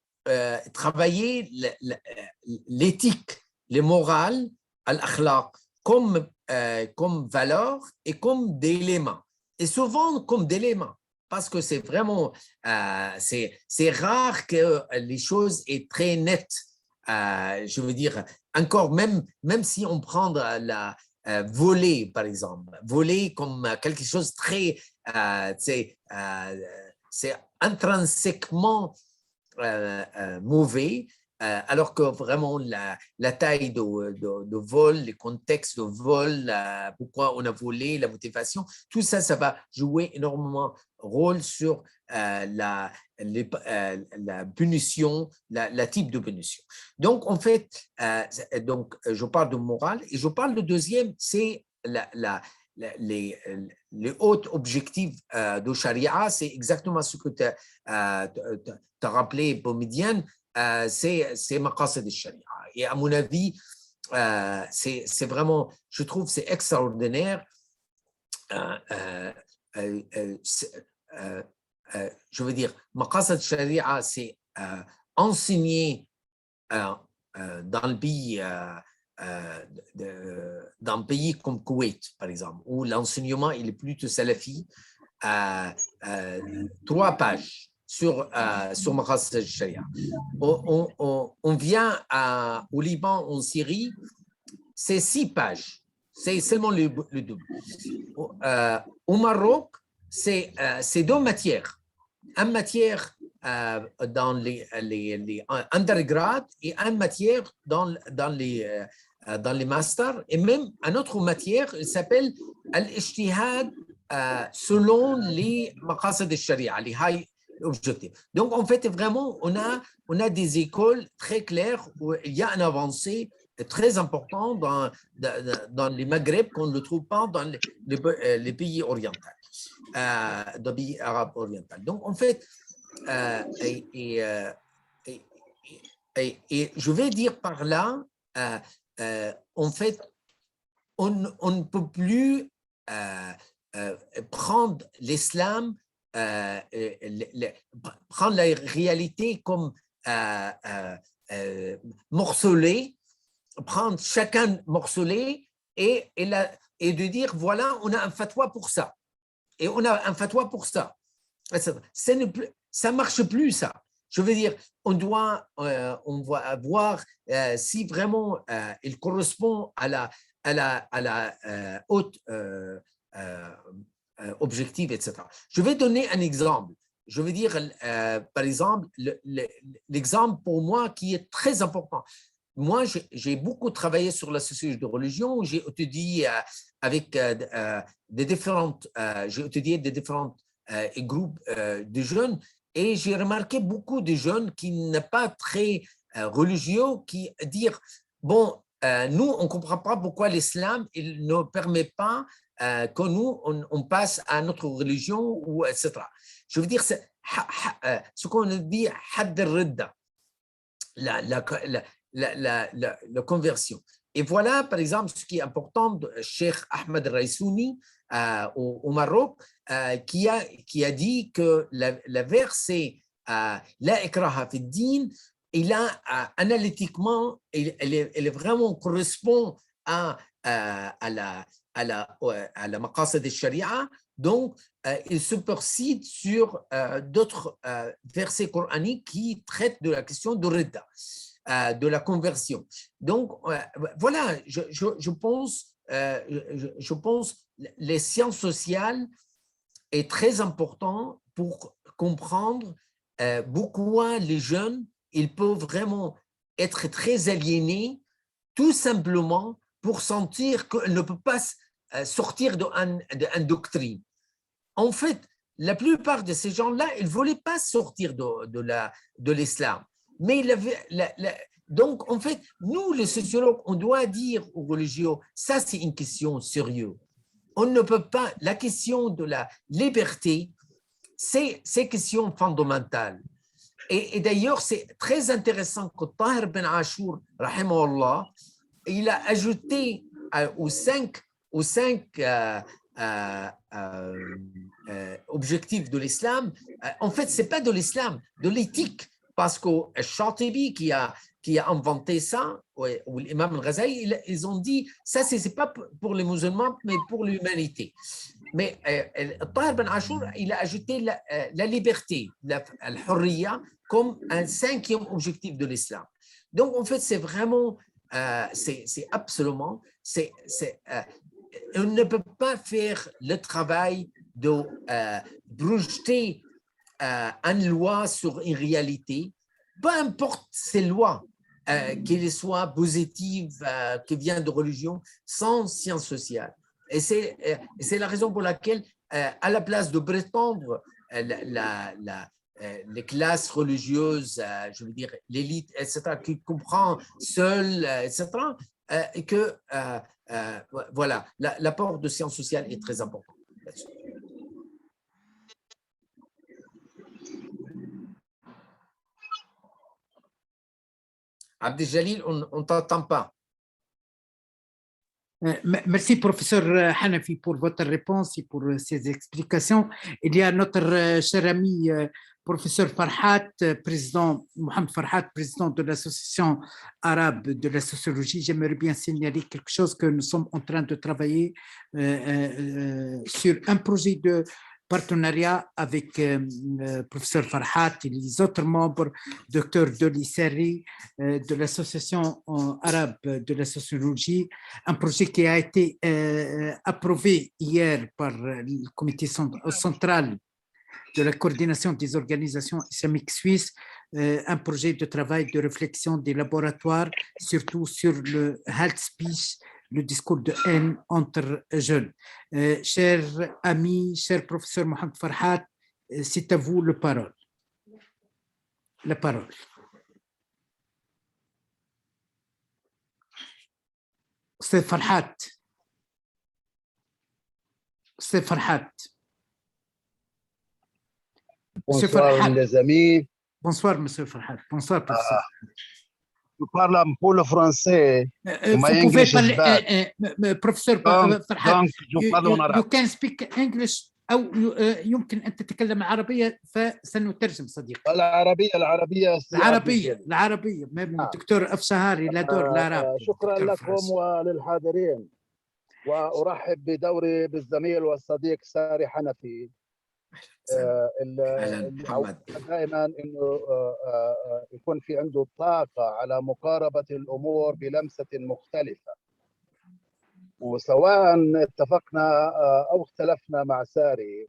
travailler l'éthique, les morales, al-akhlaq, comme valeur et comme d'éléments. Et souvent comme d'éléments, parce que c'est vraiment, c'est rare que les choses soient très nettes. Je veux dire, encore même si on prend la voler, par exemple, voler comme quelque chose de très, c'est intrinsèquement mauvais, alors que vraiment la taille de vol, les contextes de vol, pourquoi on a volé, la motivation, tout ça, ça va jouer énormément rôle sur la punition, la type de punition. Donc, en fait, je parle de morale et je parle de deuxième, c'est les hauts objectifs de charia, c'est exactement ce que tu as rappelé, Boumediene, c'est maqasid al-sharia. Et à mon avis, c'est vraiment, je trouve, c'est extraordinaire. Je veux dire, maqasid al-sharia, c'est enseigné dans le pays, dans un pays comme Koweït, par exemple, où l'enseignement il est plutôt salafi, 3 pages sur maqasid al-sharia. On vient au Liban, en Syrie, c'est 6 pages. C'est seulement le double. Au Maroc, c'est 2 matières. Une matière dans les undergrad et une matière dans les masters. Et même une autre matière, elle s'appelle al-ijtihad selon les maqasid al-sharia, les high objectifs. Donc, en fait, vraiment, on a des écoles très claires où il y a une avancée très importante dans les Maghreb qu'on ne trouve pas dans les pays orientaux, dans les pays arabes orientaux. Donc, en fait, et je vais dire par là, en fait, on ne peut plus prendre l'islam, prendre la réalité comme morcelée, prendre chacun morcelé et de dire voilà, on a un fatwa pour ça et on a un fatwa pour ça. Ça ne marche plus, ça. Je veux dire, on doit voir si vraiment il correspond à la haute objectif, etc. Je vais donner un exemple. Je veux dire, par exemple, l'exemple pour moi qui est très important. Moi, j'ai beaucoup travaillé sur la sociologie de religion. J'ai étudié avec des différents groupes de jeunes et j'ai remarqué beaucoup de jeunes qui n'est pas très religieux qui disent bon, nous, on ne comprend pas pourquoi l'islam il ne permet pas que nous, on passe à notre religion, ou etc. Je veux dire, ce qu'on dit, hadd al-ridda, la conversion. Et voilà, par exemple, ce qui est important de Cheikh Ahmed Raisouni au Maroc, qui a dit que la verset La ikraha fi din, il a analytiquement, elle est vraiment correspond à la maqasid al-sharia. Donc, il se persiste sur d'autres versets coraniques qui traitent de la question de Rida, de la conversion. Donc, voilà, je pense les sciences sociales est très important pour comprendre pourquoi les jeunes, ils peuvent vraiment être très aliénés, tout simplement pour sentir qu'ils ne peuvent pas sortir d'une doctrine. En fait, la plupart de ces gens-là, ils ne voulaient pas sortir de l'islam. Mais donc, en fait, nous, les sociologues, on doit dire aux religieux, ça, c'est une question sérieuse. On ne peut pas, la question de la liberté, c'est une question fondamentale. Et d'ailleurs, c'est très intéressant que Tahir Ben Achour, rahimahullah, il a ajouté aux cinq objectifs de l'islam, en fait, ce n'est pas de l'islam, de l'éthique, parce que Shatibi qui a inventé ça, ou l'imam al-Ghazali, ils ont dit, ça, ce n'est pas pour les musulmans, mais pour l'humanité. Mais Tahir Ben Achour, il a ajouté la liberté, al-hurriya, comme un cinquième objectif de l'islam. Donc, en fait, c'est vraiment, c'est absolument, on ne peut pas faire le travail de projeter une loi sur une réalité, peu importe ces lois, qu'elles soient positives, qui viennent de religion, sans sciences sociales. Et c'est la raison pour laquelle, à la place de prétendre les classes religieuses, je veux dire l'élite, etc., qui comprend seule, etc., que voilà, l'apport de sciences sociales est très important. Abdeljalil, on ne t'entend pas. Merci, professeur Hanafi, pour votre réponse et pour ces explications. Il y a notre cher ami, professeur Farhat, président, Mohamed Farhat, président de l'Association arabe de la sociologie. J'aimerais bien signaler quelque chose, que nous sommes en train de travailler sur un projet de partenariat avec professeur Farhat et les autres membres, docteur Doli Serri, de l'Association arabe de la sociologie, un projet qui a été approuvé hier par le comité central de la coordination des organisations islamiques suisses, un projet de travail de réflexion des laboratoires, surtout sur le hate speech, le discours de haine entre jeunes. Cher ami, cher professeur Mohamed Farhat, c'est à vous la parole. La parole. C'est Farhat. C'est Farhat. Bonsoir les amis. Bonsoir, monsieur Farhat. Bonsoir, professeur. Je parle un peu le français. Vous pouvez parler, professeur Farhat. Donc, je parle en arabe. You can speak English أو يمكن أن تتكلم العربية فسنترجم صديقي. العربية دكتور أفشهاري لا دور العرب. شكرا لكم وللحاضرين، وأرحب بدوري بالزميل والصديق ساري حنفي. دائما انه يكون في عنده طاقه على مقاربه الامور بلمسه مختلفه، وسواء اتفقنا او اختلفنا مع ساري،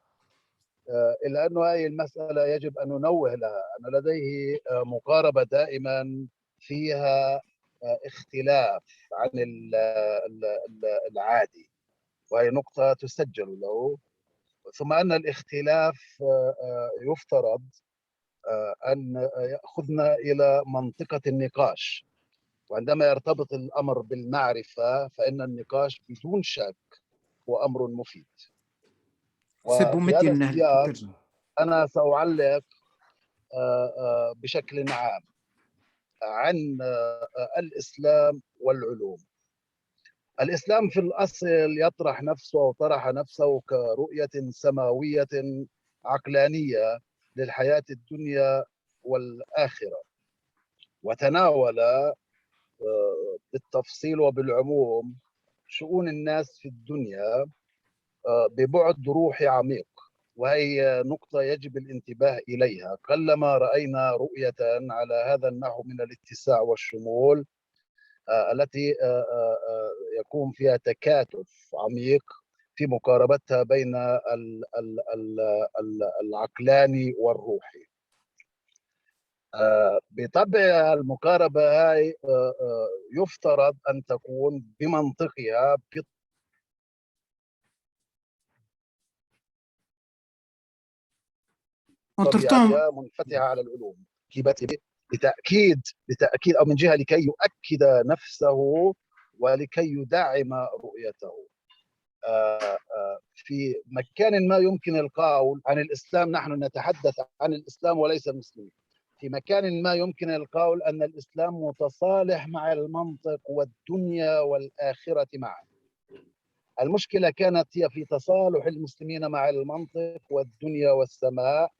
الا انه هذه المساله يجب ان ننوه لها ان لديه مقاربه دائما فيها اختلاف عن العادي، وهي نقطه تسجل له. ثم أن الاختلاف يفترض أن يأخذنا إلى منطقة النقاش، وعندما يرتبط الأمر بالمعرفة فإن النقاش بدون شك هو أمر مفيد. وفي هذا السياق أنا سأعلق بشكل عام عن الإسلام والعلوم. الإسلام في الأصل يطرح نفسه أو طرح نفسه كرؤية سماوية عقلانية للحياة الدنيا والآخرة، وتناول بالتفصيل وبالعموم شؤون الناس في الدنيا ببعد روحي عميق، وهي نقطة يجب الانتباه إليها. قلما رأينا رؤية على هذا النحو من الاتساع والشمول التي يكون فيها تكاتف عميق في مقاربتها بين العقلاني والروحي. بطبع المقاربة هاي يفترض أن تكون بمنطقها بطبيعتها منفتحة على العلوم لتأكيد أو من جهة لكي يؤكد نفسه ولكي يدعم رؤيته. في مكان ما يمكن القول عن الإسلام، نحن نتحدث عن الإسلام وليس المسلمين، في مكان ما يمكن القول أن الإسلام متصالح مع المنطق والدنيا والآخرة معا. المشكلة كانت هي في تصالح المسلمين مع المنطق والدنيا والسماء،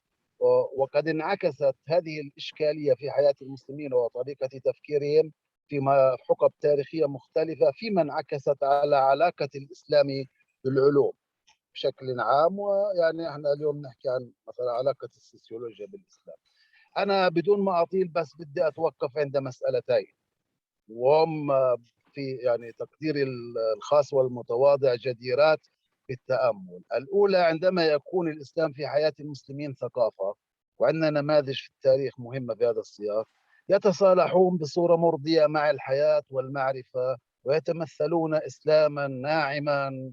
وقد انعكست هذه الإشكالية في حياة المسلمين وطريقة تفكيرهم في حقب تاريخية مختلفة، فيما انعكست على علاقة الإسلام بالعلوم بشكل عام. ويعني احنا اليوم نحكي عن مثلا علاقة السوسيولوجيا بالإسلام. أنا بدون ما أطيل بس بدي أتوقف عند مسألتين، وهم في يعني تقديري الخاص والمتواضع جديرات بالتأمل. الأولى، عندما يكون الإسلام في حياة المسلمين ثقافة، وعندنا نماذج في التاريخ مهمة في هذا السياق، يتصالحون بصورة مرضية مع الحياة والمعرفة، ويتمثلون إسلاما ناعما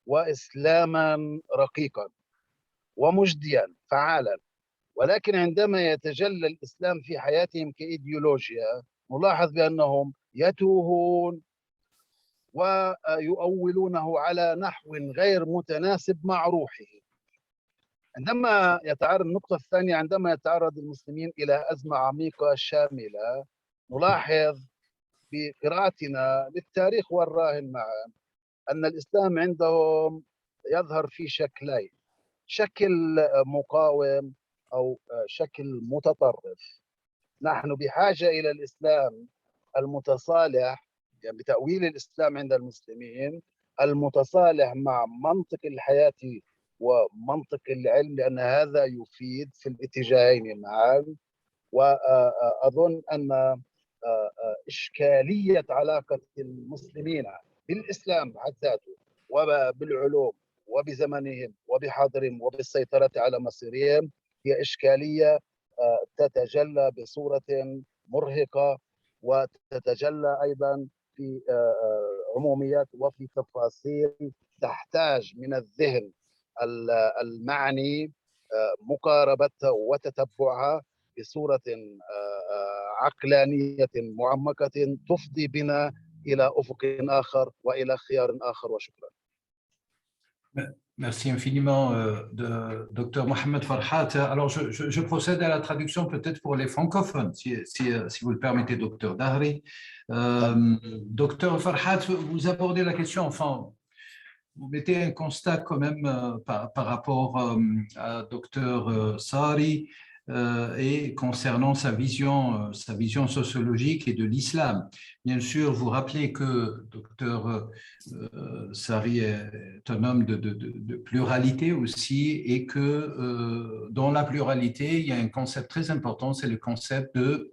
وإسلاما رقيقا ومجديا فعالا. ولكن عندما يتجلى الإسلام في حياتهم كإيديولوجيا، نلاحظ بأنهم يتوهون ويؤولونه على نحو غير متناسب مع روحه. عندما يتعرض النقطة الثانية، عندما يتعرض المسلمين إلى أزمة عميقة شاملة، نلاحظ بقراءتنا للتاريخ والراهن معا أن الإسلام عندهم يظهر في شكلين: شكل مقاوم أو شكل متطرف. نحن بحاجة إلى الإسلام المتصالح، يعني بتأويل الإسلام عند المسلمين المتصالح مع منطق الحياة ومنطق العلم، لأن هذا يفيد في الاتجاهين معا. وأظن أن إشكالية علاقة المسلمين بالإسلام بحد ذاته وبالعلوم وبزمنهم وبحاضرهم وبالسيطرة على مصيرهم هي إشكالية تتجلى بصورة مرهقة، وتتجلى أيضا في عموميات وفي تفاصيل تحتاج من الذهن المعني مقاربتها وتتبعها بصورة عقلانية معمقة تفضي بنا إلى أفق آخر وإلى خيار آخر. وشكرا. Merci infiniment, Dr Mohamed Farhat. Alors, je procède à la traduction peut-être pour les francophones, si vous le permettez, Dr Dahri. Dr Farhat, vous abordez la question, enfin, vous mettez un constat quand même par rapport à Dr Sari et concernant sa vision sociologique et de l'islam. Bien sûr, vous rappelez que Dr Sari est un homme de pluralité aussi, et que dans la pluralité, il y a un concept très important, c'est le concept de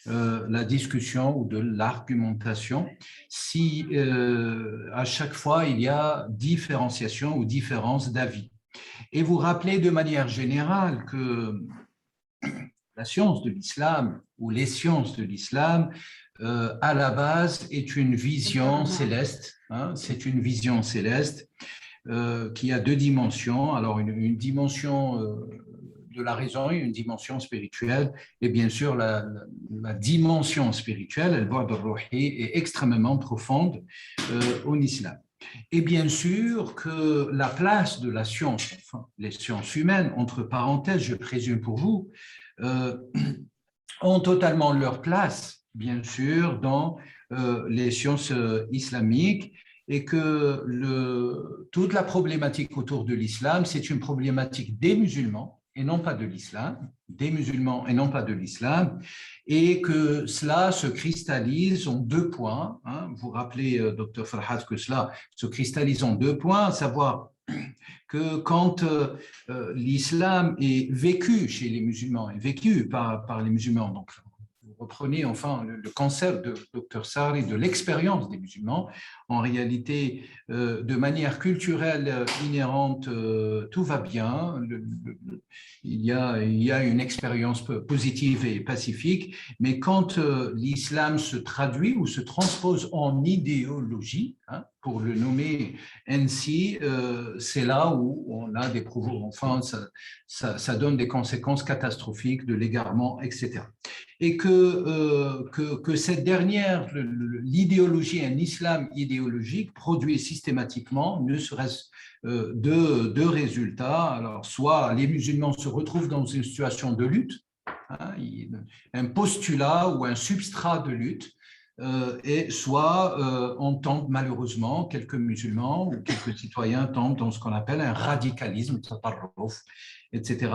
la discussion ou de l'argumentation, si à chaque fois il y a différenciation ou différence d'avis. Et vous rappelez de manière générale que la science de l'islam ou les sciences de l'islam, à la base, est une vision céleste. Hein, c'est une vision céleste qui a deux dimensions. Alors, une dimension de la raison et une dimension spirituelle. Et bien sûr, la dimension spirituelle, al-bu'd ar-ruhi, est extrêmement profonde en islam. Et bien sûr que la place de la science, enfin, les sciences humaines, entre parenthèses, je présume pour vous, ont totalement leur place, bien sûr, dans les sciences islamiques, et que toute la problématique autour de l'islam, c'est une problématique des musulmans et non pas de l'islam, des musulmans et non pas de l'islam, et que cela se cristallise en deux points. Hein. Vous rappelez, Dr Farhat, que cela se cristallise en deux points, à savoir que quand l'islam est vécu chez les musulmans, est vécu par les musulmans, donc vous reprenez enfin le concept de Dr Sari de l'expérience des musulmans, en réalité, de manière culturelle inhérente, tout va bien, il y a une expérience positive et pacifique, mais quand l'islam se traduit ou se transpose en idéologie, hein, pour le nommer ainsi, c'est là où on a des problèmes, enfin, ça donne des conséquences catastrophiques de l'égarement, etc. Et que cette dernière, l'idéologie, un islam idéologique, produit systématiquement, ne serait-ce deux résultats. Alors, soit les musulmans se retrouvent dans une situation de lutte, hein, un postulat ou un substrat de lutte, et soit on tombe malheureusement, quelques musulmans ou quelques citoyens tombent dans ce qu'on appelle un radicalisme, etc.,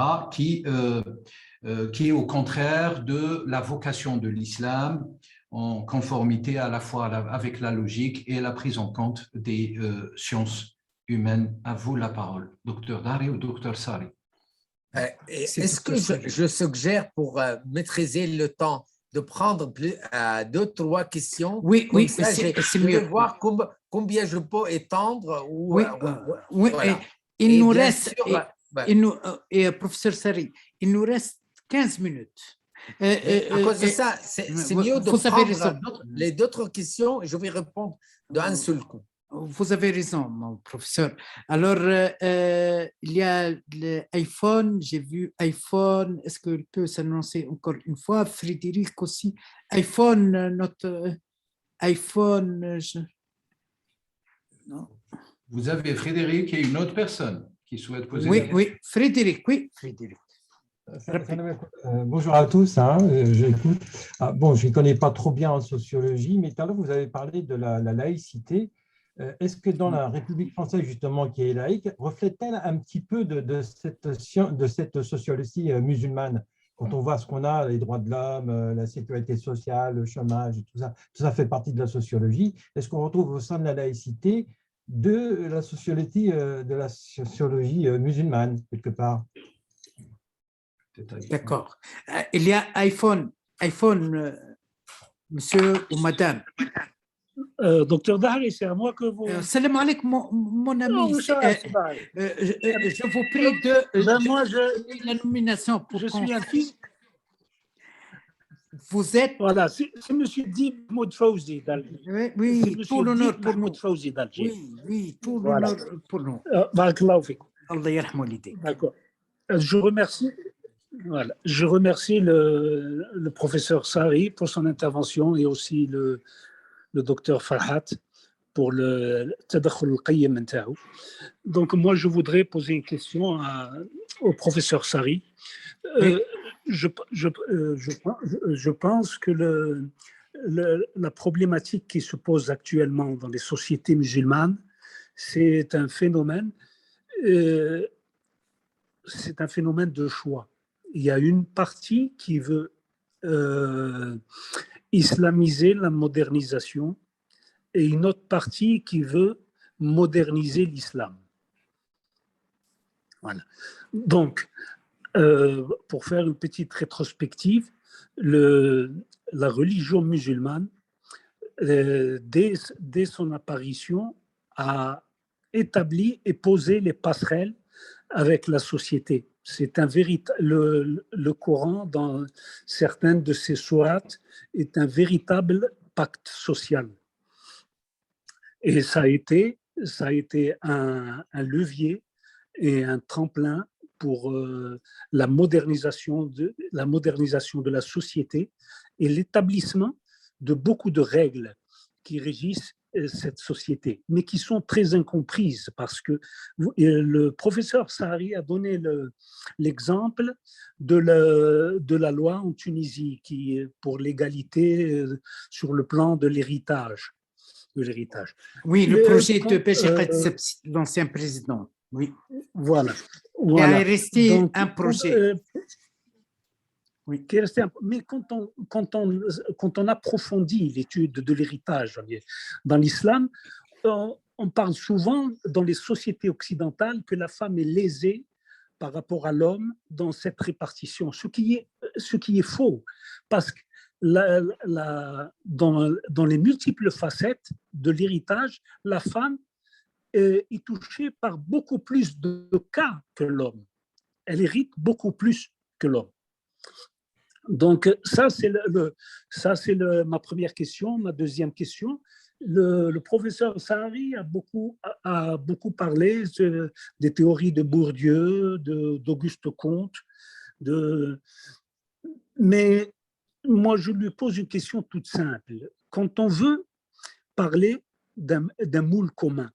qui est au contraire de la vocation de l'islam, en conformité à la fois avec la logique et la prise en compte des sciences humaines. À vous la parole, Dr Dari ou Dr Sari. Est-ce que je suggère pour maîtriser le temps de prendre deux, trois questions? Oui, c'est mieux. Je vais voir combien je peux étendre. Ou, oui, voilà. Il nous reste, professeur Sari, il nous reste 15 minutes. À cause de ça, c'est mieux de prendre les autres questions et je vais répondre d'un seul coup. Vous avez raison, mon professeur. Alors, il y a l'iPhone, j'ai vu iPhone, est-ce qu'il peut s'annoncer encore une fois? Frédéric aussi, iPhone, notre iPhone. Non. Vous avez Frédéric et une autre personne qui souhaite poser la question. Oui, Frédéric, bonjour à tous, j'écoute. Bon, je ne connais pas trop bien en sociologie, mais tout à l'heure, vous avez parlé de la laïcité. Est-ce que dans la République française, justement, qui est laïque, reflète-t-elle un petit peu de cette sociologie musulmane? Quand on voit ce qu'on a, les droits de l'homme, la sécurité sociale, le chômage, tout ça fait partie de la sociologie. Est-ce qu'on retrouve au sein de la laïcité de la sociologie musulmane, quelque part? D'accord. Il y a iPhone, monsieur ou madame. Docteur Dari, c'est à moi que vous... Salam alaikum, mon ami. Non, je vous prie de la nomination. Pour je suis un fils. Vous êtes... Voilà, c'est M. Dib Moudfouzi d'Alger. Oui, tout l'honneur pour nous. Oui, tout l'honneur pour nous. Barakallahu fikum. Allah yarhamou l'idée. D'accord. Je remercie le professeur Sari pour son intervention et aussi le docteur Farhat pour le tadakhul al-qayyim ntaou. Donc moi je voudrais poser une question au professeur Sari. Je pense que la problématique qui se pose actuellement dans les sociétés musulmanes, c'est un phénomène de choix. Il y a une partie qui veut islamiser la modernisation et une autre partie qui veut moderniser l'islam. Voilà. Donc, pour faire une petite rétrospective, la religion musulmane, dès son apparition, a établi et posé les passerelles avec la société. C'est un le Coran, dans certaines de ses sourates, est un véritable pacte social. Et ça a été un levier et un tremplin pour la modernisation de la société et l'établissement de beaucoup de règles qui régissent cette société, mais qui sont très incomprises parce que le professeur Sari a donné l'exemple de la loi en Tunisie qui est pour l'égalité sur le plan de l'héritage. Oui, le projet de Béchir, l'ancien président. Oui. Voilà. Il est resté un projet. Oui. Mais quand on approfondit l'étude de l'héritage dans l'islam, on parle souvent dans les sociétés occidentales que la femme est lésée par rapport à l'homme dans cette répartition, ce qui est faux, parce que dans les multiples facettes de l'héritage, la femme est touchée par beaucoup plus de cas que l'homme. Elle hérite beaucoup plus que l'homme. Donc, ça, c'est ma première question. Ma deuxième question, le professeur Sahari a beaucoup parlé des théories de Bourdieu, d'Auguste Comte, mais moi, je lui pose une question toute simple. Quand on veut parler d'un moule commun,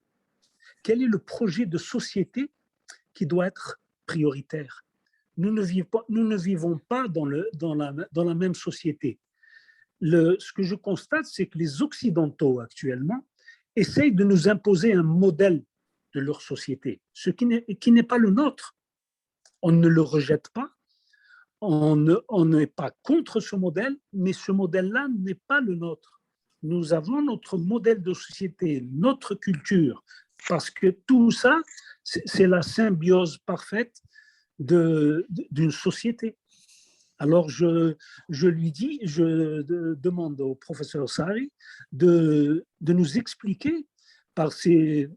quel est le projet de société qui doit être prioritaire? Nous ne vivons pas dans la même société. Ce que je constate, c'est que les Occidentaux actuellement essayent de nous imposer un modèle de leur société, ce qui n'est pas le nôtre. On ne le rejette pas, on n'est pas contre ce modèle, mais ce modèle-là n'est pas le nôtre. Nous avons notre modèle de société, notre culture, parce que tout ça, c'est la symbiose parfaite d'une société. Alors, je demande au professeur Sahari de nous expliquer par ces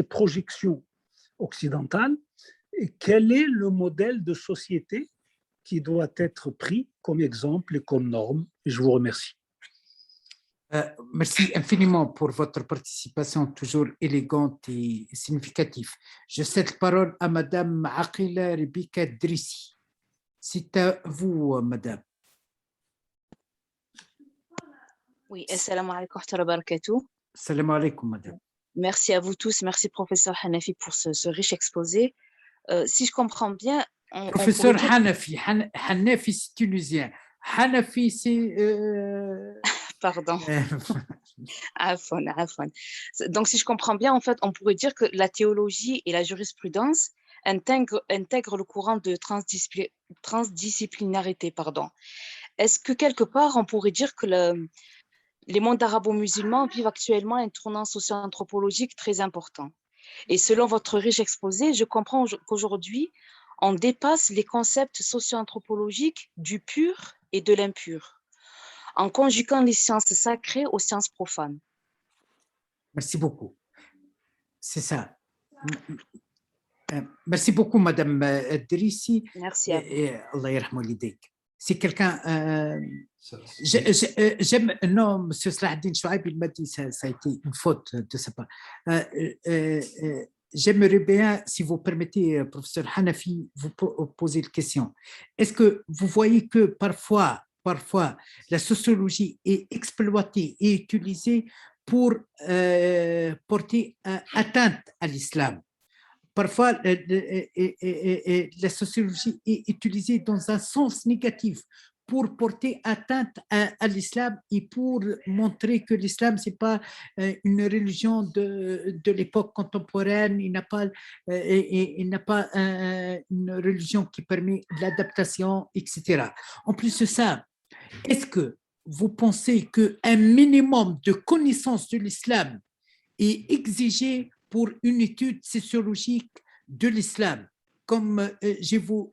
projections occidentales quel est le modèle de société qui doit être pris comme exemple et comme norme. Et je vous remercie. Merci infiniment pour votre participation toujours élégante et significative. Je cède la parole à Madame Aqila Rebika Drissi. C'est à vous, Madame. Oui, assalamu alaikum wa rahmatullahi wa barakatuh. Salam alaikum, Madame. Merci à vous tous, merci professeur Hanafi pour ce riche exposé. Si je comprends bien, professeur Hanafi, Hanafi c'est tunisien. Hanafi c'est pardon. Afwan. Donc si je comprends bien, en fait, on pourrait dire que la théologie et la jurisprudence intègrent le courant de transdisciplinarité, pardon. Est-ce que quelque part on pourrait dire que les mondes arabo-musulmans vivent actuellement un tournant socio-anthropologique très important? Et selon votre riche exposé, je comprends qu'aujourd'hui, on dépasse les concepts socio-anthropologiques du pur et de l'impur, en conjuguant les sciences sacrées aux sciences profanes. Merci beaucoup. C'est ça. Merci beaucoup, Madame Drissi. Merci à vous. Allah yarhamou l'idée. C'est quelqu'un... j'aime... Non, M. Salahdine Chouaib, il m'a dit ça a été une faute de sa part. J'aimerais bien, si vous permettez, professeur Hanafi, vous poser une question. Est-ce que vous voyez que parfois, la sociologie est exploitée et utilisée pour porter atteinte à l'islam? Parfois, la sociologie est utilisée dans un sens négatif pour porter atteinte à l'islam et pour montrer que l'islam, ce n'est pas une religion de l'époque contemporaine, il n'a pas une religion qui permet l'adaptation, etc. En plus de ça, est-ce que vous pensez qu'un minimum de connaissance de l'islam est exigé pour une étude sociologique de l'islam? Comme j'ai vu,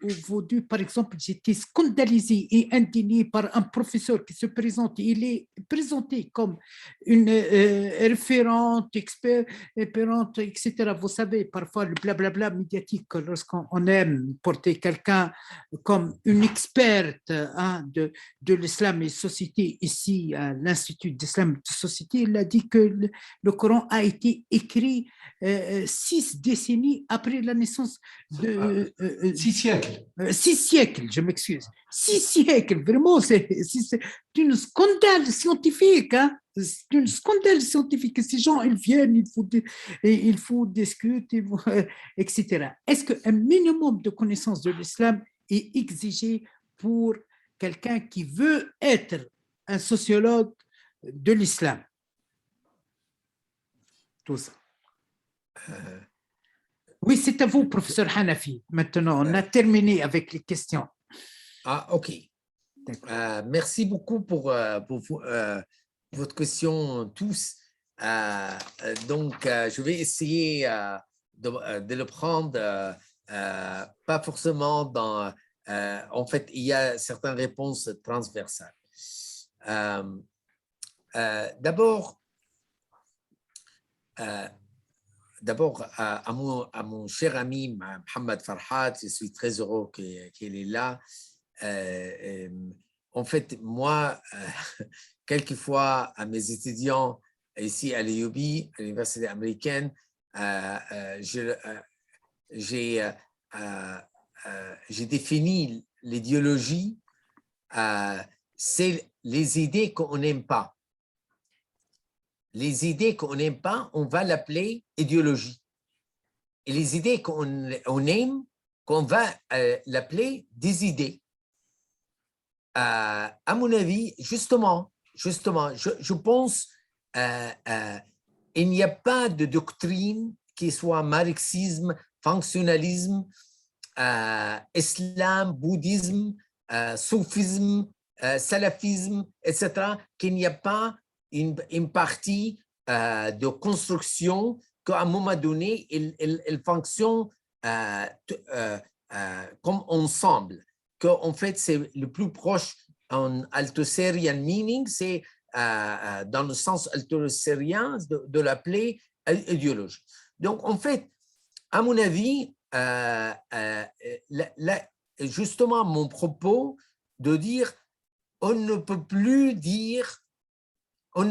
par exemple, j'étais scandalisé et indigné par un professeur qui se présente. Il est présenté comme une référente, experte, etc. Vous savez, parfois le blablabla médiatique, lorsqu'on aime porter quelqu'un comme une experte de l'islam et société, ici à l'Institut d'Islam de Société, il a dit que le Coran a été écrit 6 décennies après la naissance de 6 siècles. 6 siècles, je m'excuse. 6 siècles, vraiment, c'est un scandale scientifique. Hein? C'est un scandale scientifique. Ces gens, ils viennent, il faut discuter, etc. Est-ce qu'un minimum de connaissance de l'islam est exigé pour quelqu'un qui veut être un sociologue de l'islam? Tout ça. Oui, c'est à vous, professeur Hanafi. Maintenant, on a terminé avec les questions. OK. Merci beaucoup pour votre question tous. Donc, je vais essayer de le prendre, pas forcément dans… en fait, il y a certaines réponses transversales. D'abord, à mon cher ami Mohamed Farhad, je suis très heureux qu'il est là. En fait, moi, quelquefois, à mes étudiants ici à l'UB, à l'université américaine, j'ai défini l'idéologie, c'est les idées qu'on n'aime pas. Les idées qu'on n'aime pas, on va l'appeler idéologie. Et les idées qu'on aime, qu'on va l'appeler des idées. À mon avis, justement, je pense il n'y a pas de doctrine qui soit marxisme, fonctionnalisme, islam, bouddhisme, soufisme, salafisme, etc., qu'il n'y a pas une partie de construction qu'à un moment donné, il fonctionne comme ensemble. Qu'en fait, c'est le plus proche en Althusserian meaning, c'est dans le sens althussérien de l'appeler idéologie. Donc, en fait, à mon avis, justement, mon propos de dire on ne peut plus dire on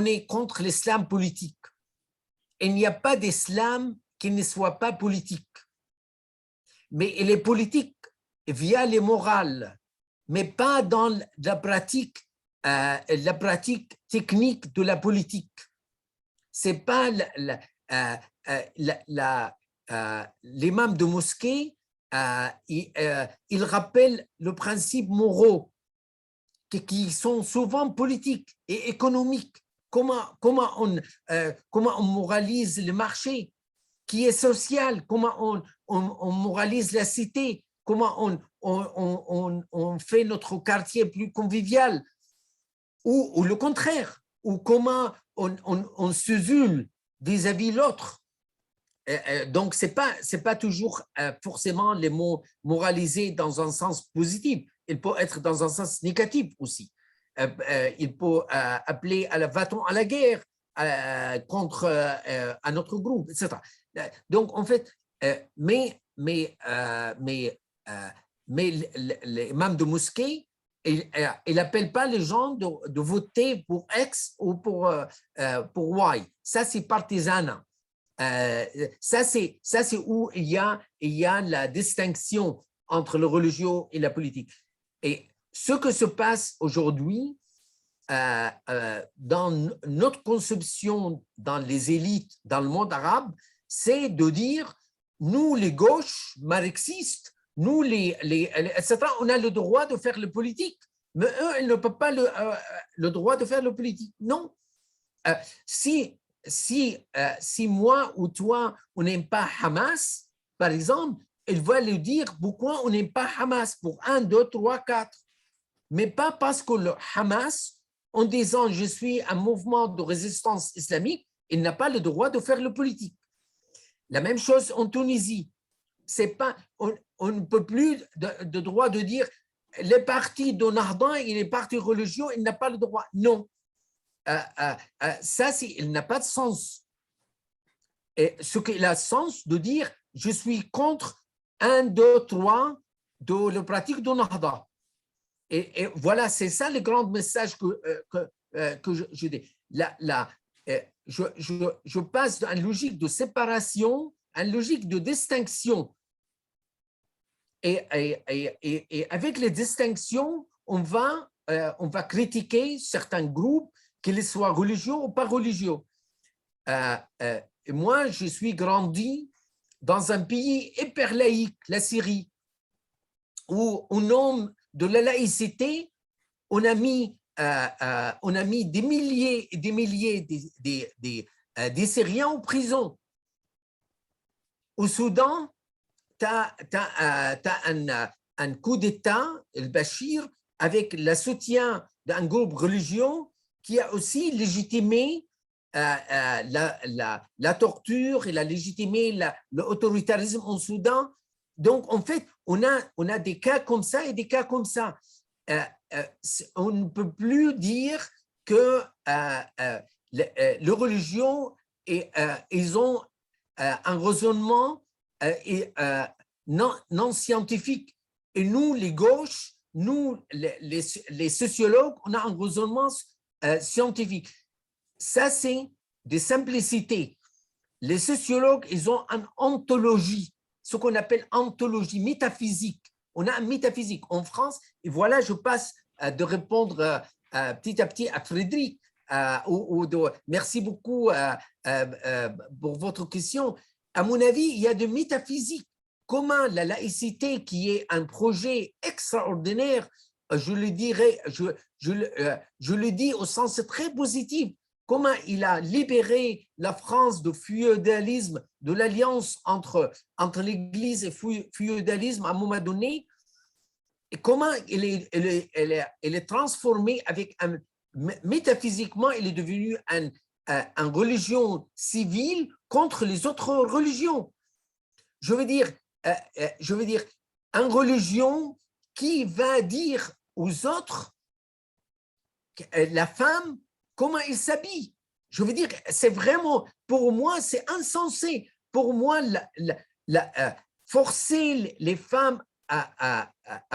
est contre l'islam politique. Il n'y a pas d'islam qui ne soit pas politique. Mais il est politique via les morales, mais pas dans la pratique technique de la politique. C'est pas l'imam de mosquée, il rappelle le principe moraux qui sont souvent politiques et économiques. Comment on moralise le marché qui est social, comment on moralise la cité, comment on fait notre quartier plus convivial, ou le contraire, ou comment on s'usule vis-à-vis l'autre. Donc, ce n'est pas toujours forcément les mots moralisés dans un sens positif, il peut être dans un sens négatif aussi. Il peut appeler va-t-on à la guerre contre un autre groupe, etc. Donc, en fait, mais l'imam de mosquée, il n'appelle pas les gens de voter pour X ou pour Y. Ça, c'est partisanat. Ça, c'est où il y a la distinction entre le religieux et la politique. Et ce que se passe aujourd'hui dans notre conception, dans les élites, dans le monde arabe, c'est de dire, nous, les gauches marxistes, nous, etc., on a le droit de faire le politique, mais eux, ils ne peuvent pas le droit de faire le politique. Non. Si moi ou toi, on n'aime pas Hamas, par exemple, il va lui dire pourquoi on n'aime pas Hamas pour 1, 2, 3, 4. Mais pas parce que le Hamas, en disant je suis un mouvement de résistance islamique, il n'a pas le droit de faire le politique. La même chose en Tunisie. C'est pas, on ne peut plus de droit de dire les partis de Nahda et les partis religieux, il n'a pas le droit. Non. Ça, il n'a pas de sens. Et ce qu'il a sens de dire, je suis contre 1, 2, 3 de la pratique de Nahda. Et voilà, c'est ça le grand message que je dis. Je passe d'une logique de séparation à une logique de distinction. Et avec les distinctions, on va critiquer certains groupes, qu'ils soient religieux ou pas religieux. Et moi, je suis grandi dans un pays hyper laïque, la Syrie, où au nom de la laïcité, on a mis des milliers et des milliers des Syriens en prison. Au Soudan, tu as un coup d'État, el Bachir, avec le soutien d'un groupe religieux qui a aussi légitimé la torture, il a légitimé l'autoritarisme en Soudan. Donc, en fait, on a des cas comme ça et des cas comme ça. On ne peut plus dire que les religions, ils ont un raisonnement non scientifique. Et nous, les gauches, nous, les sociologues, on a un raisonnement scientifique. Ça, c'est des simplicités. Les sociologues, ils ont une ontologie, ce qu'on appelle ontologie métaphysique. On a une métaphysique en France, et voilà, je passe de répondre petit à petit à Frédéric. Merci beaucoup pour votre question. À mon avis, il y a de métaphysique. Comment la laïcité, qui est un projet extraordinaire, je le dirais, je le dis au sens très positif, comment il a libéré la France du féodalisme, de l'alliance entre l'Église et le féodalisme à un moment donné, et comment elle est transformée avec métaphysiquement, il est devenu une religion civile contre les autres religions. Je veux dire, une religion qui va dire aux autres, la femme, comment elle s'habille. Je veux dire, c'est vraiment, pour moi, c'est insensé. Pour moi, forcer les femmes à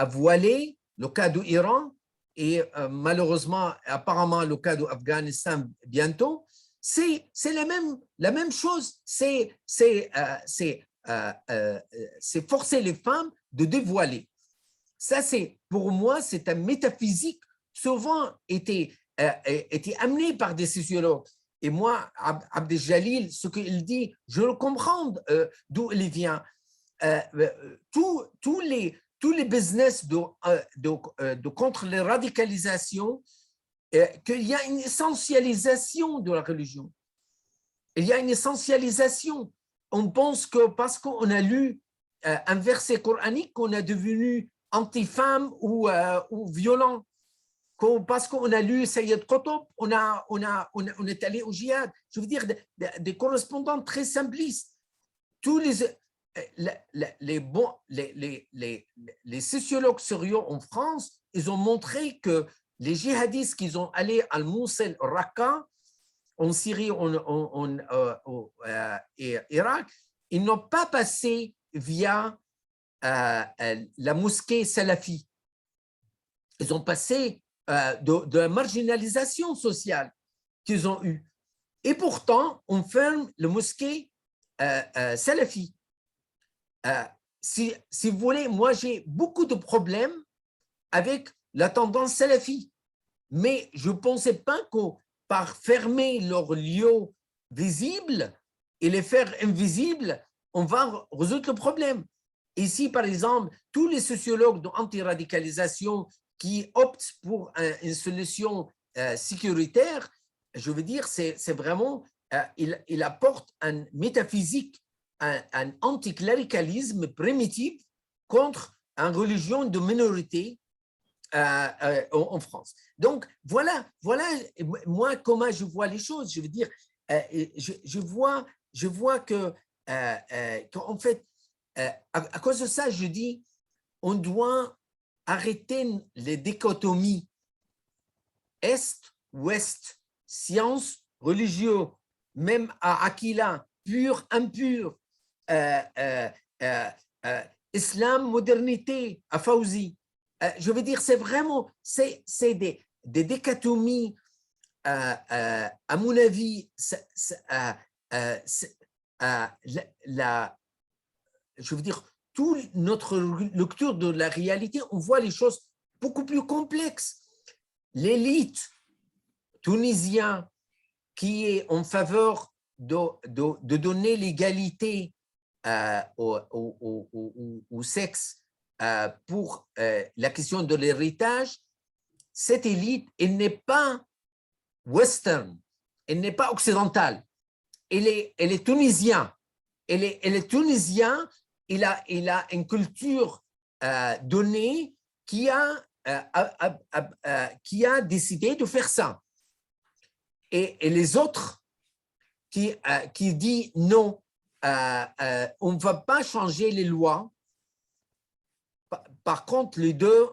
voiler, le cas de l'Iran, et malheureusement, apparemment, le cas de l'Afghanistan bientôt, c'est la même chose. C'est forcer les femmes de dévoiler. Ça, pour moi, c'est un métaphysique souvent été amené par des sociologues. Et moi, Abdel Jalil, ce qu'il dit, je le comprends d'où il vient. Tous les business de contre les radicalisations, qu'il y a une essentialisation de la religion. Il y a une essentialisation. On pense que parce qu'on a lu un verset coranique, qu'on est devenu anti-femme ou violent. Parce qu'on a lu Sayyid Qutb, on est allé au djihad. Je veux dire, des correspondants très simplistes. Tous les sociologues sérieux en France, ils ont montré que les djihadistes qui sont allés à Moussul, Raqqa, en Syrie et Irak, ils n'ont pas passé via la mosquée salafie. Ils ont passé de la marginalisation sociale qu'ils ont eue. Et pourtant, on ferme la mosquée salafie. Si vous voulez, moi, j'ai beaucoup de problèmes avec la tendance salafie. Mais je ne pensais pas que par fermer leurs lieux visibles et les faire invisibles, on va résoudre le problème. Ici, par exemple, tous les sociologues d'anti-radicalisation qui optent pour une solution sécuritaire, je veux dire, c'est vraiment, il apporte un métaphysique, un anticléricalisme primitif contre une religion de minorité en France. Donc, voilà moi comment je vois les choses. Je veux dire, je vois que, en fait, à cause de ça, je dis, on doit arrêter les dichotomies Est-Ouest, science, religieux, même à Aquila, pur, impur, islam, modernité, à Fawzi. Je veux dire, c'est vraiment, c'est des dichotomies, à mon avis, je veux dire, toute notre lecture de la réalité, on voit les choses beaucoup plus complexes. L'élite tunisienne qui est en faveur de donner l'égalité au sexe pour la question de l'héritage, cette élite, elle n'est pas western, elle n'est pas occidentale, elle est tunisienne. Elle est tunisienne, il a une culture donnée qui a qui a décidé de faire ça. Et les autres qui disent non, on ne va pas changer les lois. Par contre, les deux,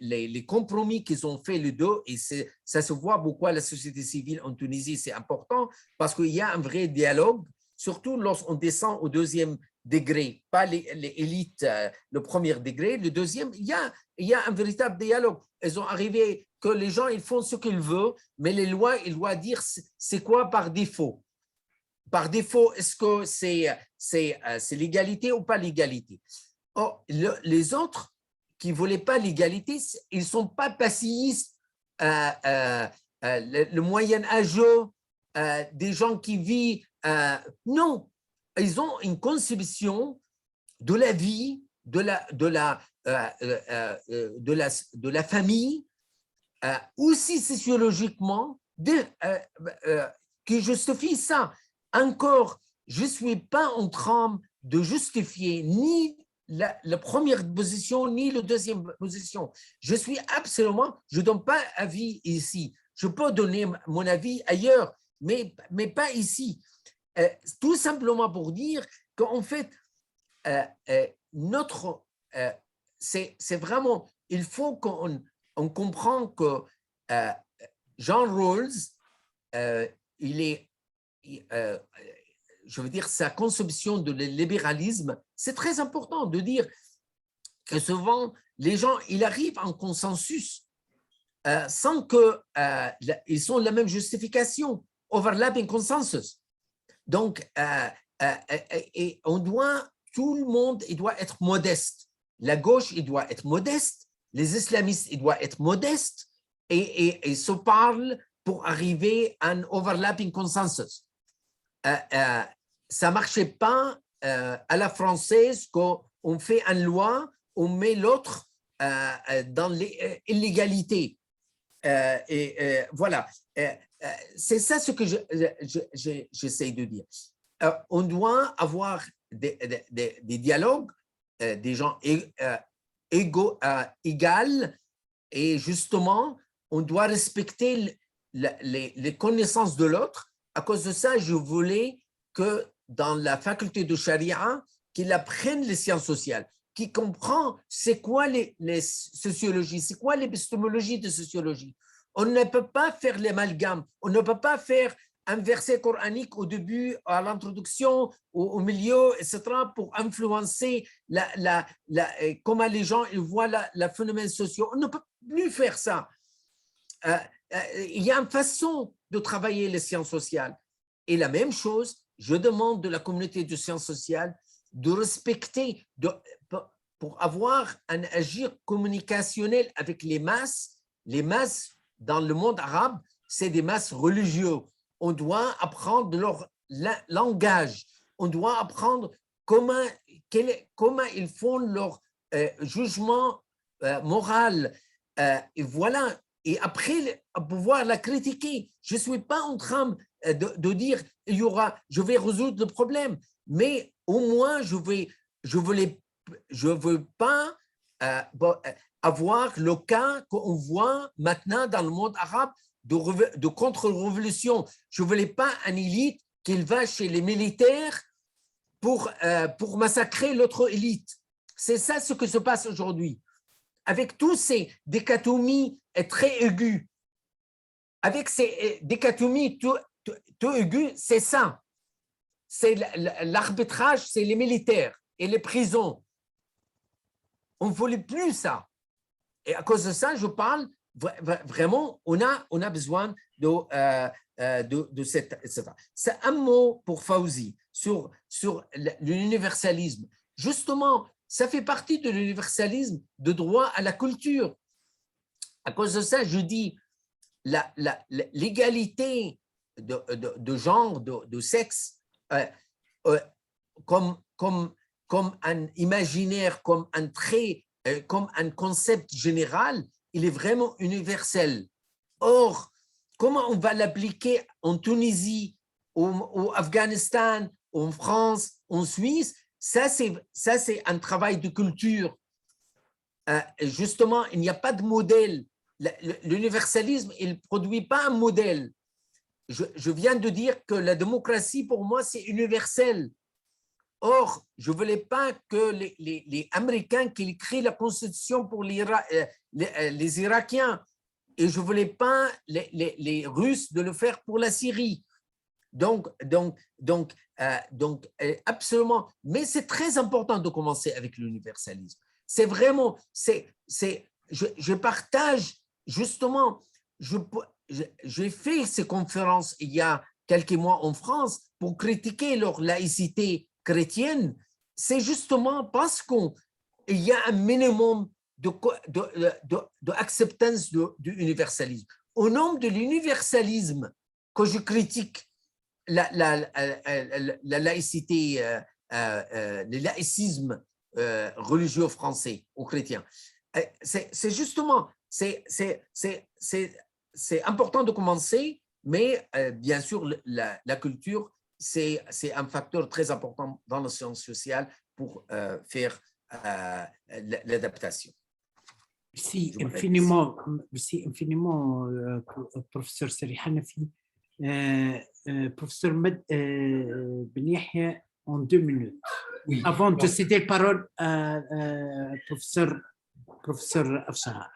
les compromis qu'ils ont fait les deux, et ça se voit beaucoup à la société civile en Tunisie, c'est important parce qu'il y a un vrai dialogue, surtout lorsqu'on descend au deuxième degré, pas les élites, le premier degré, le deuxième, il y a un véritable dialogue. Ils ont arrivé que les gens, ils font ce qu'ils veulent, mais les lois, ils doivent dire c'est quoi par défaut. Par défaut, est-ce que c'est l'égalité ou pas l'égalité? Or, les autres qui ne voulaient pas l'égalité, ils ne sont pas pacifistes, le moyen-âgeux, des gens qui vivent. Non, ils ont une conception de la vie, de la famille, aussi sociologiquement, qui justifie ça. Encore, je ne suis pas en train de justifier ni la première position ni la deuxième position. Je ne donne pas avis ici. Je peux donner mon avis ailleurs, mais pas ici. Tout simplement pour dire qu'en fait, c'est vraiment, il faut qu'on comprenne que Jean Rawls, il est, je veux dire, sa conception de libéralisme, c'est très important de dire que souvent, les gens, ils arrivent en consensus sans qu'ils ont la même justification, overlapping consensus. Donc, et on doit, tout le monde, il doit être modeste. La gauche, il doit être modeste. Les islamistes, il doit être modeste et se parlent pour arriver à un overlapping consensus. Ça ne marchait pas à la française qu'on fait une loi, on met l'autre dans l'illégalité. Voilà. C'est ça ce que j'essaie de dire. On doit avoir des dialogues, des gens égaux, et justement, on doit respecter les connaissances de l'autre. À cause de ça, je voulais que dans la faculté de charia, qu'ils apprennent les sciences sociales, qu'ils comprennent c'est quoi les sociologies, c'est quoi l'épistémologie de sociologie. On ne peut pas faire l'amalgame, on ne peut pas faire un verset coranique au début, à l'introduction, au milieu, etc., pour influencer comment les gens ils voient la phénomène social. On ne peut plus faire ça. Il y a une façon de travailler les sciences sociales. Et la même chose, je demande de la communauté de sciences sociales de respecter, pour avoir un agir communicationnel avec les masses dans le monde arabe, c'est des masses religieuses. On doit apprendre leur langage, on doit apprendre comment ils font leur jugement moral. Et voilà. Et après, pouvoir la critiquer. Je ne suis pas en train de dire je vais résoudre le problème, mais au moins je veux pas avoir le cas qu'on voit maintenant dans le monde arabe de contre-révolution. Je ne voulais pas une élite qui va chez les militaires pour massacrer l'autre élite. C'est ça ce que se passe aujourd'hui. Avec tous ces dichotomies très aiguës, avec ces dichotomies tout aiguës, c'est ça. C'est l'arbitrage, c'est les militaires et les prisons. On ne voulait plus ça. Et à cause de ça, je parle vraiment, on a besoin de cette. C'est un mot pour Fawzi sur l'universalisme. Justement, ça fait partie de l'universalisme de droit à la culture. À cause de ça, je dis l'égalité de genre, de sexe, comme un imaginaire, comme un trait, comme un concept général, il est vraiment universel. Or, comment on va l'appliquer en Tunisie, au Afghanistan, en France, en Suisse? Ça, c'est un travail de culture. justement, il n'y a pas de modèle. L'universalisme, il ne produit pas un modèle. Je viens de dire que la démocratie, pour moi, c'est universel. Or, je ne voulais pas que les Américains qui écrivent la Constitution pour les Irakiens, et je ne voulais pas les Russes de le faire pour la Syrie. Donc, absolument. Mais c'est très important de commencer avec l'universalisme. C'est vraiment, je partage justement, j'ai fait ces conférences il y a quelques mois en France pour critiquer leur laïcité chrétienne. C'est justement parce qu'il y a un minimum d'acceptance du universalisme. Au nom de l'universalisme que je critique, la laïcité, le laïcisme religieux français ou chrétien, c'est justement, c'est important de commencer, mais bien sûr, la culture, c'est un facteur très important dans les sciences sociales pour faire l'adaptation. Merci infiniment, professeur Sari Hanafi. Professeur Ben Yahya, en 2 minutes. Oui. Avant de céder la parole à professeur Afshar.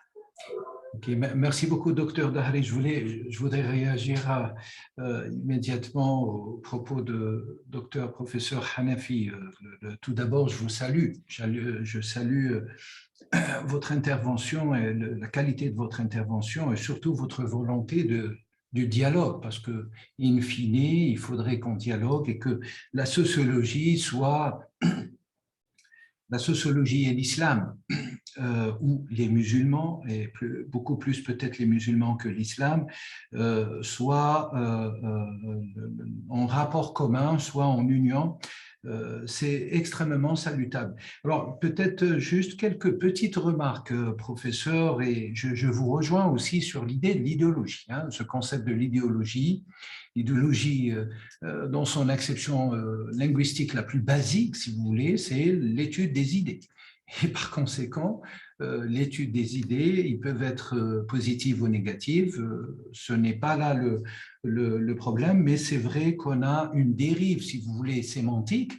Okay, merci beaucoup, docteur Dahri. Je voudrais réagir immédiatement au propos de docteur professeur Hanafi. Tout d'abord, je vous salue. Je salue votre intervention et la qualité de votre intervention et surtout votre volonté du dialogue, parce que, in fine, il faudrait qu'on dialogue et que la sociologie soit la sociologie et l'islam, ou les musulmans, et beaucoup plus peut-être les musulmans que l'islam, soit en rapport commun, soit en union. C'est extrêmement salutable. Alors, peut-être juste quelques petites remarques, professeur, et je vous rejoins aussi sur l'idée de l'idéologie, hein, ce concept de l'idéologie. L'idéologie, dans son acception linguistique la plus basique, si vous voulez, c'est l'étude des idées. Et par conséquent, l'étude des idées, ils peuvent être positives ou négatives, ce n'est pas là le problème, mais c'est vrai qu'on a une dérive, si vous voulez, sémantique,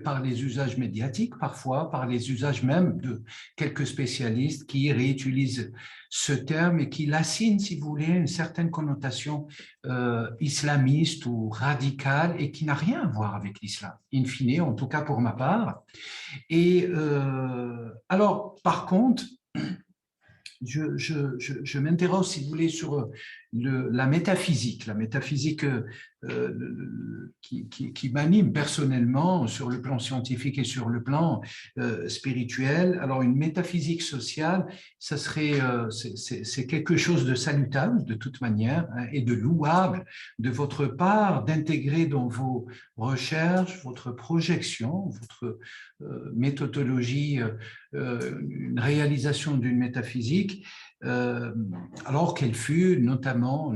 par les usages médiatiques, parfois par les usages même de quelques spécialistes qui réutilisent ce terme et qui l'assignent, si vous voulez, une certaine connotation islamiste ou radicale et qui n'a rien à voir avec l'islam, in fine, en tout cas pour ma part. Et alors, par contre, je m'interroge, si vous voulez, sur la métaphysique qui m'anime personnellement sur le plan scientifique et sur le plan spirituel. Alors, une métaphysique sociale, ça serait, c'est quelque chose de salutable de toute manière, hein, et de louable de votre part d'intégrer dans vos recherches, votre projection, votre méthodologie, une réalisation d'une métaphysique, alors qu'elle fut notamment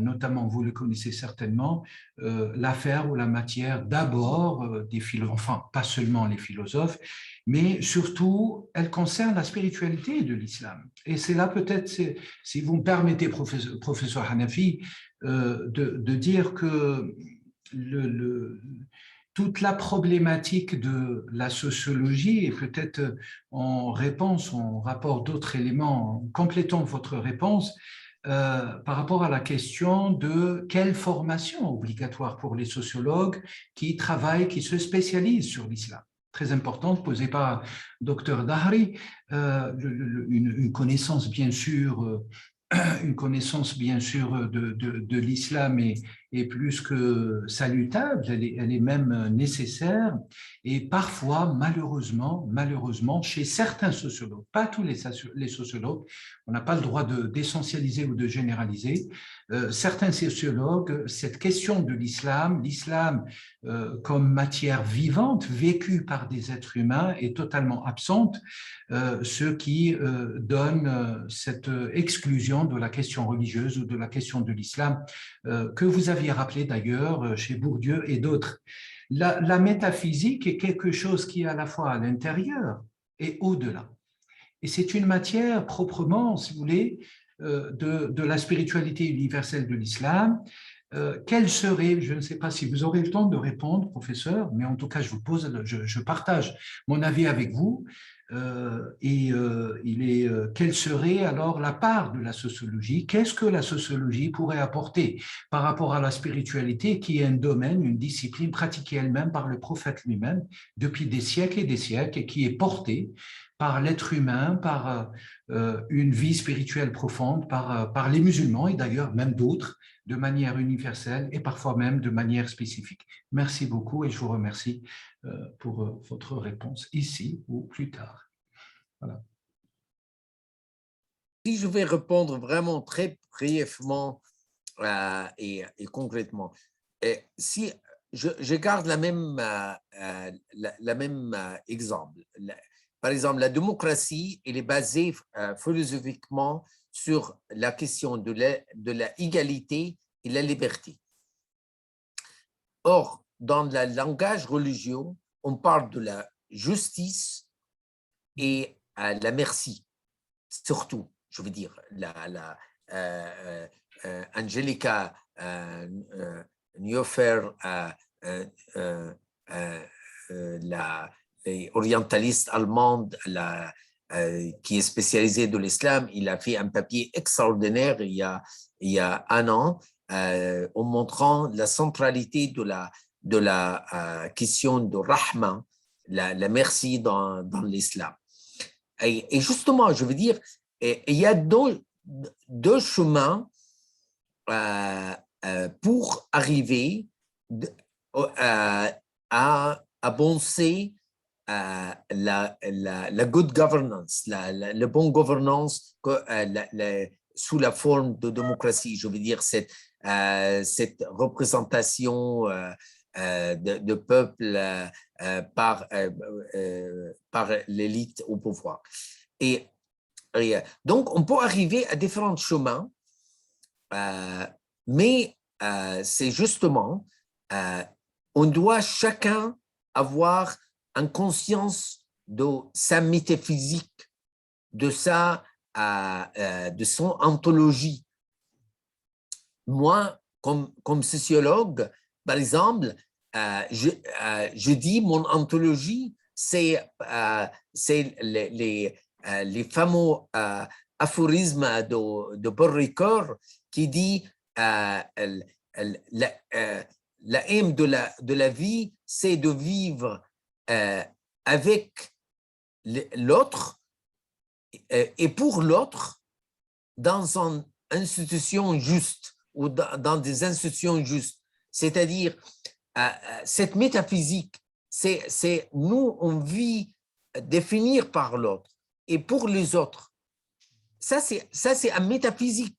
vous le connaissez certainement, l'affaire ou la matière d'abord des philosophes, enfin pas seulement les philosophes, mais surtout elle concerne la spiritualité de l'islam. Et c'est là peut-être, si vous me permettez, professeur Hanafi, de dire que toute la problématique de la sociologie, et peut-être en réponse, en rapport d'autres éléments, en complétant votre réponse, par rapport à la question de quelle formation obligatoire pour les sociologues qui travaillent, qui se spécialisent sur l'islam. Très importante, posée par Dr Dahri, une connaissance bien sûr de l'islam est plus que salutable, elle est même nécessaire, et parfois, malheureusement, chez certains sociologues, pas tous les sociologues, on n'a pas le droit d'essentialiser ou de généraliser, certains sociologues, cette question de l'islam comme matière vivante, vécue par des êtres humains, est totalement absente, ce qui donne cette exclusion de la question religieuse ou de la question de l'islam que vous aviez rappelé d'ailleurs chez Bourdieu et d'autres. La métaphysique est quelque chose qui est à la fois à l'intérieur et au-delà. Et c'est une matière proprement, si vous voulez, de la spiritualité universelle de l'islam. Quel serait, je ne sais pas si vous aurez le temps de répondre, professeur, mais en tout cas, je partage mon avis avec vous. Quelle serait alors la part de la sociologie? Qu'est-ce que la sociologie pourrait apporter par rapport à la spiritualité, qui est un domaine, une discipline pratiquée elle-même par le prophète lui-même depuis des siècles et des siècles, et qui est portée par l'être humain, par une vie spirituelle profonde, par les musulmans et d'ailleurs même d'autres, de manière universelle et parfois même de manière spécifique. Merci beaucoup et je vous remercie pour votre réponse ici ou plus tard. Voilà. Si je vais répondre vraiment très brièvement et concrètement, si je garde la même exemple. Par exemple, la démocratie, elle est basée philosophiquement sur la question de la égalité et la liberté. Or, dans le langage religieux, on parle de la justice et la merci, surtout, je veux dire, Angelica Neuffer, la orientaliste allemande qui est spécialisée de l'islam, il a fait un papier extraordinaire il y a un an en montrant la centralité de la question de Rahman, la merci dans l'islam. Et justement, je veux dire, il y a deux chemins pour arriver à avancer la good governance, la bonne gouvernance sous la forme de démocratie. Je veux dire, cette représentation de peuple par l'élite au pouvoir. Et donc, on peut arriver à différents chemins, mais c'est justement, on doit chacun avoir une conscience de sa métaphysique, de son ontologie. Moi, comme sociologue, par exemple, je dis mon ontologie, c'est les fameux aphorismes de Paul Ricoeur qui dit la aim de la vie, c'est de vivre avec l'autre et pour l'autre dans une institution juste ou dans des institutions justes. C'est-à-dire, cette métaphysique, c'est nous, on vit définir par l'autre et pour les autres. Ça, c'est un métaphysique.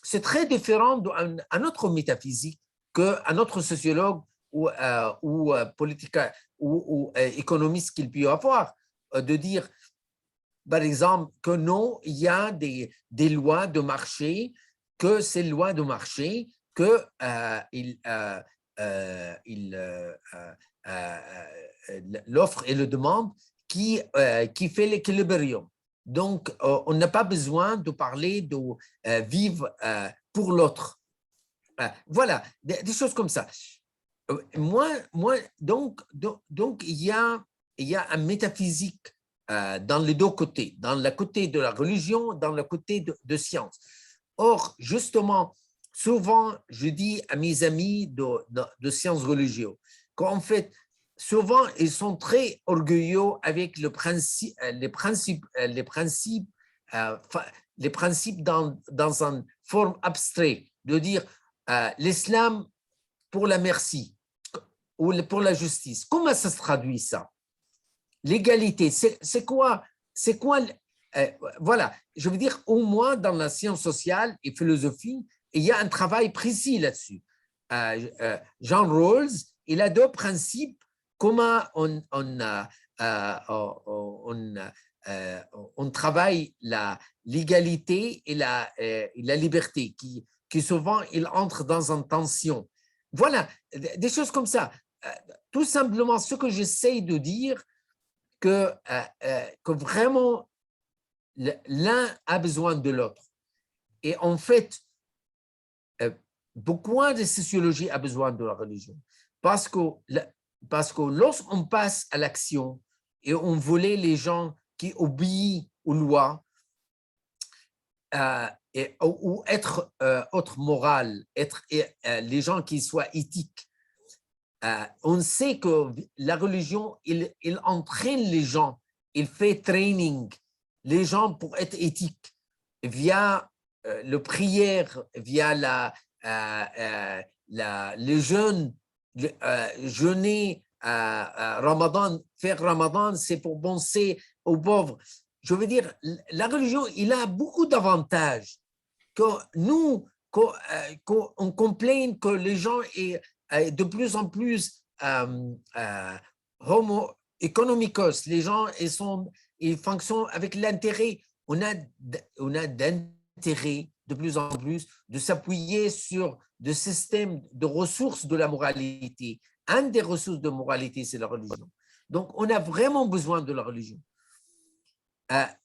C'est très différent d'un autre métaphysique qu'un autre sociologue ou politique ou économiste qu'il peut avoir, de dire, par exemple, que non, il y a des lois de marché, que ces lois de marché, que l'offre et la demande qui fait l'équilibrium. Donc, on n'a pas besoin de parler de vivre pour l'autre. Voilà, des choses comme ça. Donc il y a un métaphysique dans les deux côtés, dans le côté de la religion, dans le côté de science. Or, justement, souvent, je dis à mes amis de sciences religieuses qu'en fait, souvent, ils sont très orgueilleux avec les principes dans une forme abstraite, de dire l'islam pour la merci ou pour la justice. Comment ça se traduit ça? L'égalité, c'est quoi? Voilà, je veux dire, au moins dans la science sociale et philosophie, il y a un travail précis là-dessus. Jean Rawls, il a deux principes, comment on travaille l'égalité et la liberté, qui souvent, ils entrent dans une tension. Voilà, des choses comme ça. Tout simplement, ce que j'essaie de dire, que vraiment, l'un a besoin de l'autre. Et en fait, beaucoup de sociologie a besoin de la religion. Parce que lorsqu'on passe à l'action et on voulait les gens qui obéissent aux lois, ou être moral, être les gens qui soient éthiques, on sait que la religion, il entraîne les gens, il fait training les gens pour être éthiques via le prière, via les jeûnes, jeûner Ramadan, faire Ramadan, c'est pour penser aux pauvres. Je veux dire, la religion, il a beaucoup d'avantages. Que nous, qu'on complaine que les gens est de plus en plus homo economicos, les gens ils fonctionnent avec l'intérêt. On a d'intérêt de plus en plus de s'appuyer sur des systèmes de ressources de la moralité. Un des ressources de moralité, c'est la religion. Donc, on a vraiment besoin de la religion.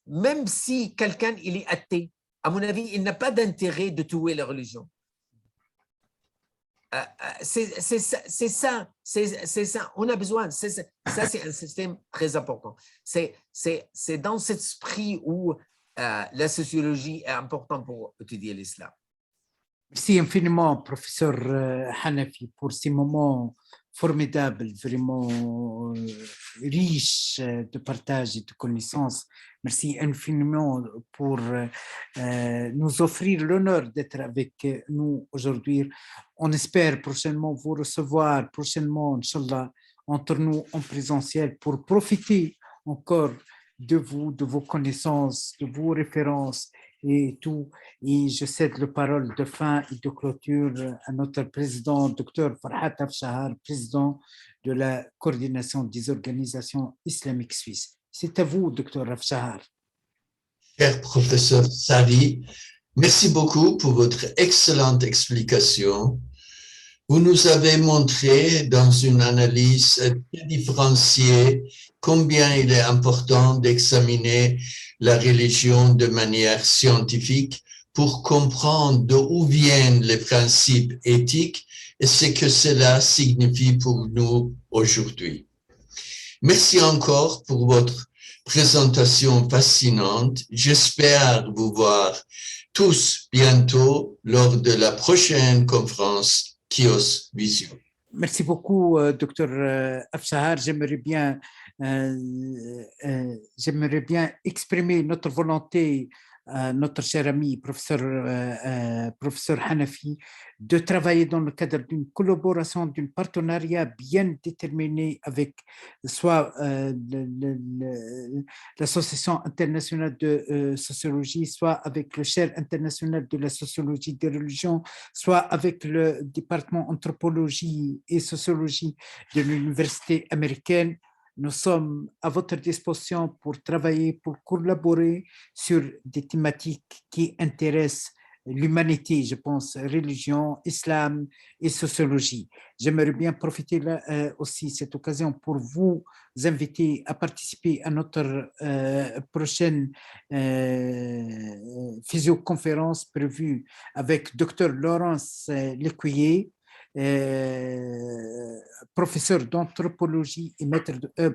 Même si quelqu'un il est athée, à mon avis, il n'a pas d'intérêt de tuer la religion. C'est ça, on a besoin. Ça, c'est un système très important. C'est dans cet esprit où la sociologie est importante pour étudier l'islam. Merci infiniment, professeur Hanafi, pour ces moments formidables, vraiment riches de partage et de connaissances. Merci infiniment pour nous offrir l'honneur d'être avec nous aujourd'hui. On espère prochainement vous recevoir, prochainement, Inch'Allah, entre nous en présentiel pour profiter encore de vous, de vos connaissances, de vos références et tout. Et je cède la parole de fin et de clôture à notre président, Dr Farhat Afshahar, président de la coordination des organisations islamiques suisses. C'est à vous, Dr Afshahar. Cher professeur Sari, merci beaucoup pour votre excellente explication. Vous nous avez montré dans une analyse très différenciée combien il est important d'examiner la religion de manière scientifique pour comprendre d'où viennent les principes éthiques et ce que cela signifie pour nous aujourd'hui. Merci encore pour votre présentation fascinante. J'espère vous voir tous bientôt lors de la prochaine conférence Kios Visio. Merci beaucoup, Dr Afshahar. J'aimerais bien exprimer notre volonté, notre cher ami, professeur Hanafi, de travailler dans le cadre d'une collaboration, d'un partenariat bien déterminé avec soit l'Association internationale de sociologie, soit avec le chaire international de la sociologie des religions, soit avec le département anthropologie et sociologie de l'université américaine. Nous sommes à votre disposition pour travailler, pour collaborer sur des thématiques qui intéressent l'humanité, je pense, religion, islam et sociologie. J'aimerais bien profiter là, aussi cette occasion pour vous inviter à participer à notre prochaine physioconférence prévue avec Dr Laurence Lecuyer, professeur d'anthropologie et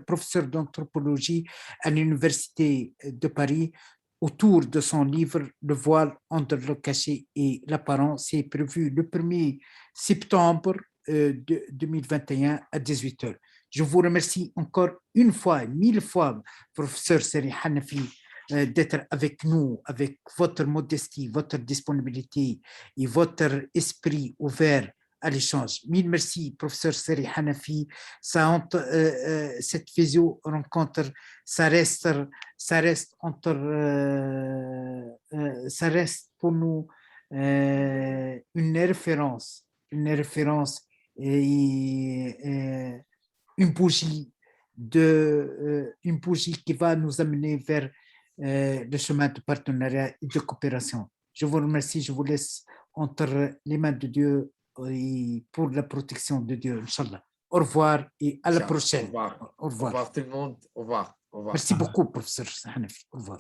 professeur d'anthropologie à l'Université de Paris, autour de son livre « Le voile entre le cachet et l'apparence ». C'est prévu le 1er septembre 2021 à 18h. Je vous remercie encore une fois, 1000 fois, professeur Sari Hanafi, d'être avec nous, avec votre modestie, votre disponibilité et votre esprit ouvert à l'échange. Mille merci, professeur Sari Hanafi. Cette visio rencontre, ça reste pour nous une référence et une bougie qui va nous amener vers le chemin de partenariat et de coopération. Je vous remercie, je vous laisse entre les mains de Dieu et pour la protection de Dieu, Inch'Allah. Au revoir et à la prochaine. Au revoir. Au revoir tout le monde. Au revoir. Au revoir. Merci beaucoup, professeur Hanafi. Au revoir.